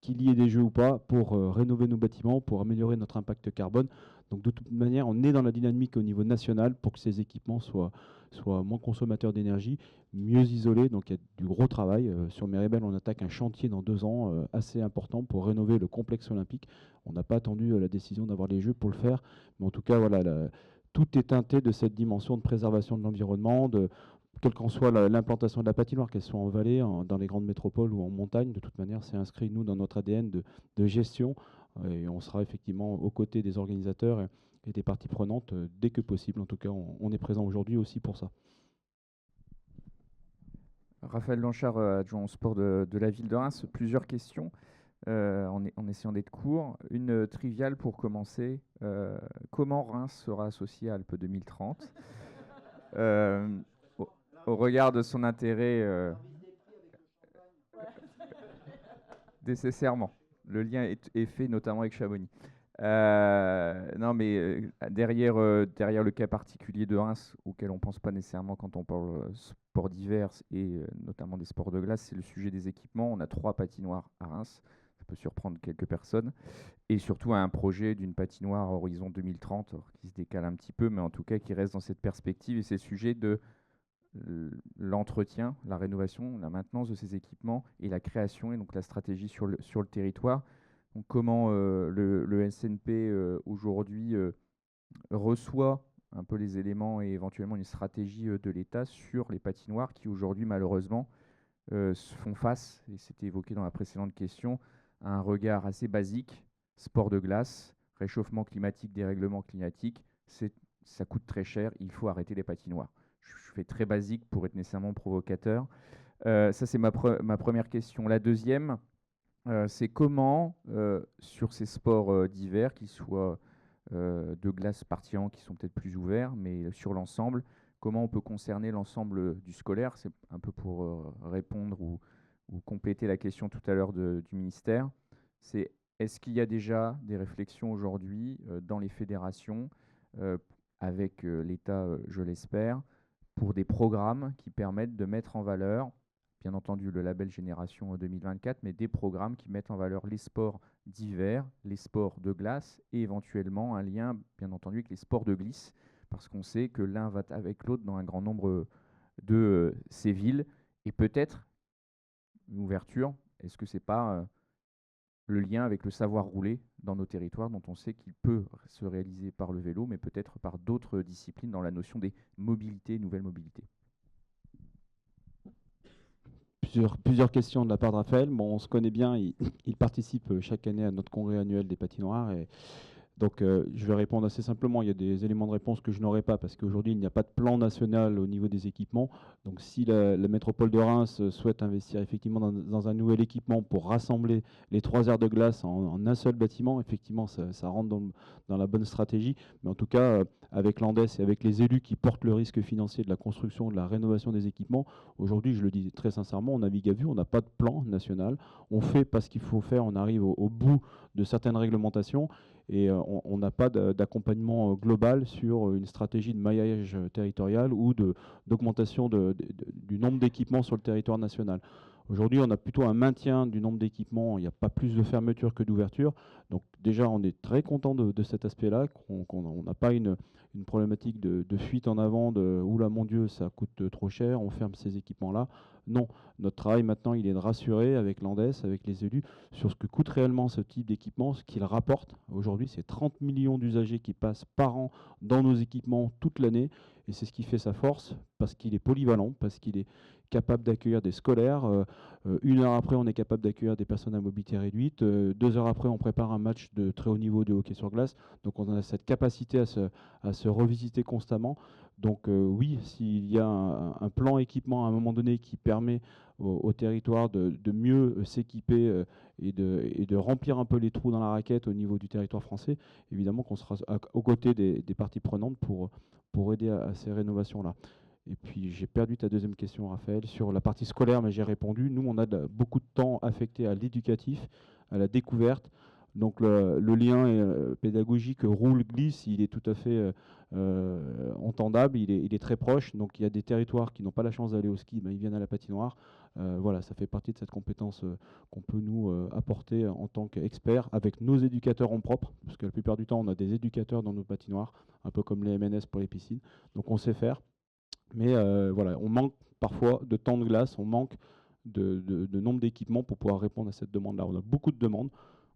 qu'il y ait des jeux ou pas, pour rénover nos bâtiments, pour améliorer notre impact carbone. Donc de toute manière, on est dans la dynamique au niveau national pour que ces équipements soient moins consommateurs d'énergie, mieux isolés. Donc il y a du gros travail. Sur Méribel, on attaque un chantier dans 2 ans assez important pour rénover le complexe olympique. On n'a pas attendu la décision d'avoir les Jeux pour le faire. Mais en tout cas, voilà, tout est teinté de cette dimension de préservation de l'environnement, quelle qu'en soit l'implantation de la patinoire, qu'elle soit en vallée, dans les grandes métropoles ou en montagne. De toute manière, c'est inscrit, nous, dans notre ADN de gestion. Et on sera effectivement aux côtés des organisateurs et des parties prenantes dès que possible. En tout cas, on est présent aujourd'hui aussi pour ça.
Raphaël Blanchard, adjoint au sport de la ville de Reims. Plusieurs questions en essayant d'être court. Une triviale pour commencer. Comment Reims sera associé à Alpes 2030 au regard de son intérêt nécessairement. Le lien est fait notamment avec Chamonix. Non, mais derrière le cas particulier de Reims, auquel on ne pense pas nécessairement quand on parle sport d'hiver et notamment des sports de glace, c'est le sujet des équipements. On a 3 patinoires à Reims, ça peut surprendre quelques personnes, et surtout un projet d'une patinoire à horizon 2030 qui se décale un petit peu, mais en tout cas qui reste dans cette perspective, et c'est le sujet de l'entretien, la rénovation, la maintenance de ces équipements et la création et donc la stratégie sur le territoire. Donc comment le SNP aujourd'hui reçoit un peu les éléments et éventuellement une stratégie de l'État sur les patinoires qui aujourd'hui malheureusement font face, et c'était évoqué dans la précédente question, à un regard assez basique, sport de glace, réchauffement climatique, dérèglement climatique, ça coûte très cher, il faut arrêter les patinoires. Je fais très basique pour être nécessairement provocateur. Ça, c'est ma première question. La deuxième, c'est comment, sur ces sports d'hiver, qu'ils soient de glace partillant, qui sont peut-être plus ouverts, mais sur l'ensemble, comment on peut concerner l'ensemble du scolaire? C'est un peu pour répondre ou compléter la question tout à l'heure du ministère. C'est est-ce qu'il y a déjà des réflexions aujourd'hui dans les fédérations, avec l'État, je l'espère, pour des programmes qui permettent de mettre en valeur, bien entendu le label Génération 2024, mais des programmes qui mettent en valeur les sports d'hiver, les sports de glace et éventuellement un lien, bien entendu, avec les sports de glisse, parce qu'on sait que l'un va avec l'autre dans un grand nombre de ces villes, et peut-être une ouverture, est-ce que c'est pas le lien avec le savoir rouler dans nos territoires, dont on sait qu'il peut se réaliser par le vélo, mais peut-être par d'autres disciplines dans la notion des mobilités, nouvelles mobilités.
Plusieurs questions de la part de Raphaël. Bon, on se connaît bien, il participe chaque année à notre congrès annuel des patinoires. Et donc, je vais répondre assez simplement. Il y a des éléments de réponse que je n'aurai pas parce qu'aujourd'hui, il n'y a pas de plan national au niveau des équipements. Donc, si la métropole de Reims souhaite investir effectivement dans un nouvel équipement pour rassembler les 3 aires de glace en un seul bâtiment, effectivement, ça rentre dans la bonne stratégie. Mais en tout cas, avec l'Andes et avec les élus qui portent le risque financier de la construction, de la rénovation des équipements, aujourd'hui, je le dis très sincèrement, on navigue à vue, on n'a pas de plan national. On fait parce qu'il faut faire, on arrive au bout de certaines réglementations. Et on n'a pas d'accompagnement global sur une stratégie de maillage territorial ou d'augmentation du nombre d'équipements sur le territoire national. Aujourd'hui, on a plutôt un maintien du nombre d'équipements, il n'y a pas plus de fermeture que d'ouverture. Donc déjà, on est très content de cet aspect-là, qu'on n'a pas une problématique de fuite en avant, de « oula mon Dieu, ça coûte trop cher, on ferme ces équipements-là ». Non, notre travail maintenant, il est de rassurer avec l'Andes, avec les élus, sur ce que coûte réellement ce type d'équipement, ce qu'il rapporte. Aujourd'hui, c'est 30 millions d'usagers qui passent par an dans nos équipements toute l'année, et c'est ce qui fait sa force, parce qu'il est polyvalent, parce qu'il est capable d'accueillir des scolaires. 1 heure après, on est capable d'accueillir des personnes à mobilité réduite. 2 heures après, on prépare un match de très haut niveau de hockey sur glace. Donc on a cette capacité à se revisiter constamment. Donc oui, s'il y a un plan équipement à un moment donné qui permet au territoire de mieux s'équiper et de remplir un peu les trous dans la raquette au niveau du territoire français, évidemment qu'on sera aux côtés des parties prenantes pour aider à ces rénovations-là. Et puis j'ai perdu ta deuxième question, Raphaël, sur la partie scolaire, mais j'ai répondu. Nous, on a beaucoup de temps affecté à l'éducatif, à la découverte. Donc le lien pédagogique roule-glisse, il est tout à fait entendable, il est très proche. Donc il y a des territoires qui n'ont pas la chance d'aller au ski, ils viennent à la patinoire. Voilà, ça fait partie de cette compétence qu'on peut nous apporter en tant qu'experts avec nos éducateurs en propre, parce que la plupart du temps, on a des éducateurs dans nos patinoires, un peu comme les MNS pour les piscines. Donc on sait faire. Mais voilà, on manque parfois de temps de glace, on manque de nombre d'équipements pour pouvoir répondre à cette demande-là. On a beaucoup de demandes.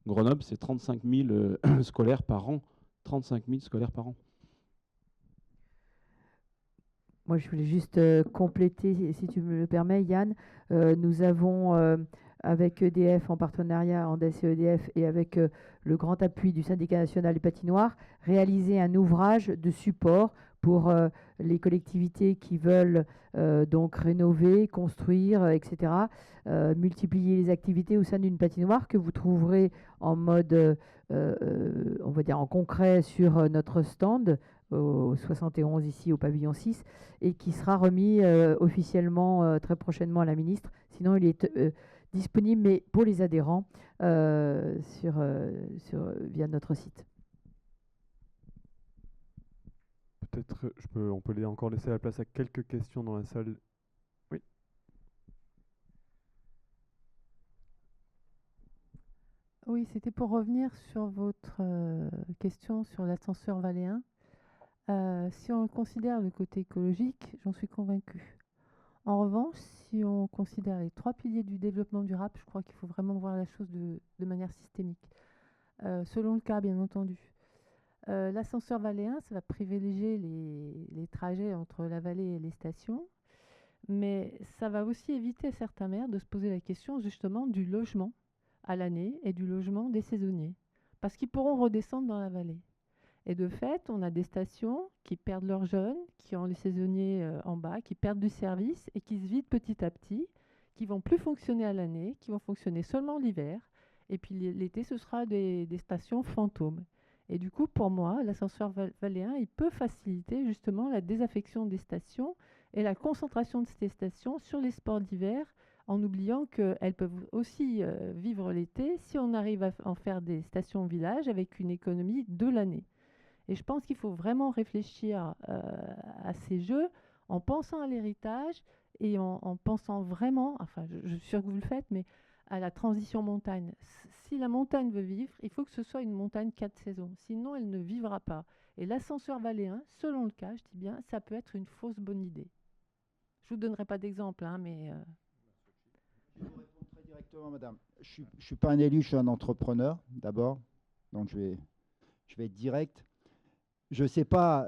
Grenoble, c'est 35 000 scolaires par an. 35 000 scolaires par an.
Moi, je voulais juste compléter, si tu me le permets, Yann. Nous avons, avec EDF, en partenariat, Andes et EDF, et avec le grand appui du Syndicat national des patinoires, réalisé un ouvrage de support pour les collectivités qui veulent donc rénover, construire, etc., multiplier les activités au sein d'une patinoire que vous trouverez en mode, on va dire en concret sur notre stand au 71 ici au pavillon 6 et qui sera remis officiellement très prochainement à la ministre. Sinon, il est disponible mais pour les adhérents via notre site.
Peut-être on peut encore laisser la place à quelques questions dans la salle. Oui.
Oui, c'était pour revenir sur votre question sur l'ascenseur Valéen. Si on considère le côté écologique, j'en suis convaincue. En revanche, si on considère les 3 piliers du développement durable, je crois qu'il faut vraiment voir la chose de manière systémique. Selon le cas, bien entendu. L'ascenseur Valéen, ça va privilégier les trajets entre la vallée et les stations, mais ça va aussi éviter à certains maires de se poser la question justement du logement à l'année et du logement des saisonniers, parce qu'ils pourront redescendre dans la vallée. Et de fait, on a des stations qui perdent leurs jeunes, qui ont les saisonniers en bas, qui perdent du service et qui se vident petit à petit, qui vont plus fonctionner à l'année, qui vont fonctionner seulement l'hiver, et puis l'été, ce sera des stations fantômes. Et du coup, pour moi, l'ascenseur Valéen, il peut faciliter justement la désaffection des stations et la concentration de ces stations sur les sports d'hiver, en oubliant qu'elles peuvent aussi vivre l'été si on arrive à en faire des stations village avec une économie de l'année. Et je pense qu'il faut vraiment réfléchir à ces jeux en pensant à l'héritage et en pensant vraiment, enfin je suis sûre que vous le faites, mais à la transition montagne. Si la montagne veut vivre, il faut que ce soit une montagne 4 saisons, sinon elle ne vivra pas. Et l'ascenseur Valéen, selon le cas, je dis bien, ça peut être une fausse bonne idée. Je ne vous donnerai pas d'exemple, hein, mais...
Je vous réponds très directement, madame. Je ne suis pas un élu, je suis un entrepreneur, d'abord. Donc je vais être direct. Je ne sais pas,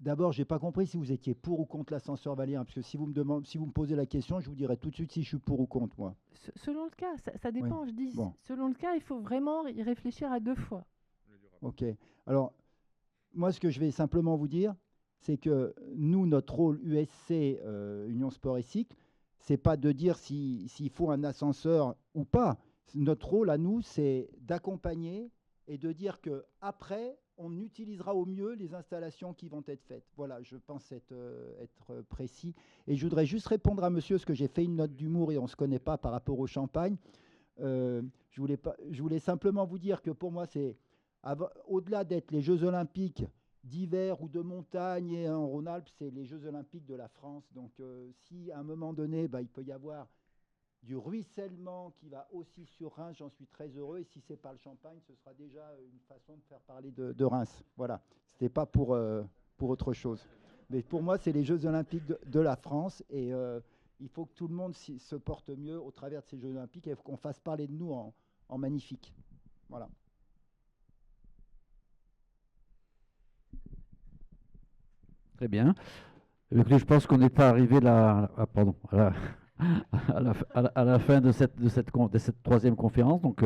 d'abord, je n'ai pas compris si vous étiez pour ou contre l'ascenseur Valéen, parce que si vous me posez la question, je vous dirai tout de suite si je suis pour ou contre, moi.
Selon le cas, ça dépend,
oui.
Je dis.
Bon.
Selon le cas, il faut vraiment y réfléchir à 2 fois.
Ok. Alors, moi, ce que je vais simplement vous dire, c'est que nous, notre rôle USC, Union Sport et Cycle, ce n'est pas de dire s'il faut un ascenseur ou pas. Notre rôle à nous, c'est d'accompagner et de dire qu'après, on utilisera au mieux les installations qui vont être faites. Voilà, je pense être précis. Et je voudrais juste répondre à monsieur, parce que j'ai fait une note d'humour et on ne se connaît pas par rapport au champagne. Je voulais simplement vous dire que pour moi, c'est au-delà d'être les Jeux Olympiques d'hiver ou de montagne et en Rhône-Alpes, c'est les Jeux Olympiques de la France. Donc si à un moment donné, il peut y avoir du ruissellement qui va aussi sur Reims, j'en suis très heureux. Et si ce n'est pas le champagne, ce sera déjà une façon de faire parler de Reims. Voilà, ce n'était pas pour autre chose. Mais pour moi, c'est les Jeux Olympiques de la France et il faut que tout le monde se porte mieux au travers de ces Jeux Olympiques et qu'on fasse parler de nous en magnifique. Voilà.
Très bien. Je pense qu'on est arrivé là, à la fin de cette troisième conférence. Donc,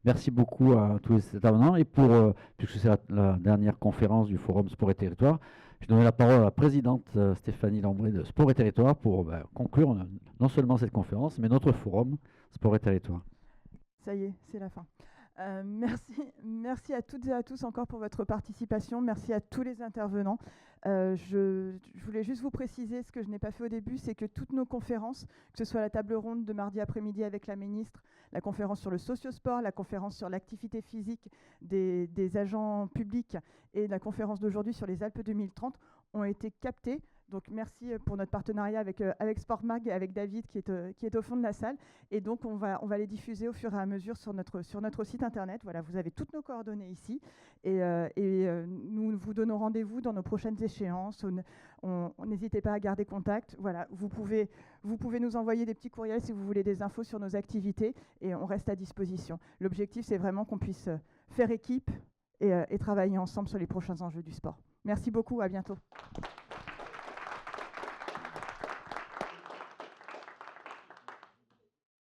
merci beaucoup à tous les intervenants. Et puisque c'est la dernière conférence du Forum Sport et Territoire, je donne la parole à la présidente Stéphanie Lambré de Sport et Territoire pour conclure non seulement cette conférence, mais notre Forum Sport et Territoire.
Ça y est, c'est la fin. Merci à toutes et à tous encore pour votre participation. Merci à tous les intervenants. Je voulais juste vous préciser ce que je n'ai pas fait au début, c'est que toutes nos conférences, que ce soit la table ronde de mardi après-midi avec la ministre, la conférence sur le sociosport, la conférence sur l'activité physique des agents publics et la conférence d'aujourd'hui sur les Alpes 2030 ont été captées. Donc merci pour notre partenariat avec Sportmag et avec David qui est au fond de la salle. Et donc on va les diffuser au fur et à mesure sur notre site internet. Voilà, vous avez toutes nos coordonnées ici. Et nous vous donnons rendez-vous dans nos prochaines échéances. N'hésitez pas à garder contact. Voilà, vous pouvez nous envoyer des petits courriels si vous voulez des infos sur nos activités et on reste à disposition. L'objectif, c'est vraiment qu'on puisse faire équipe et travailler ensemble sur les prochains enjeux du sport. Merci beaucoup, à bientôt.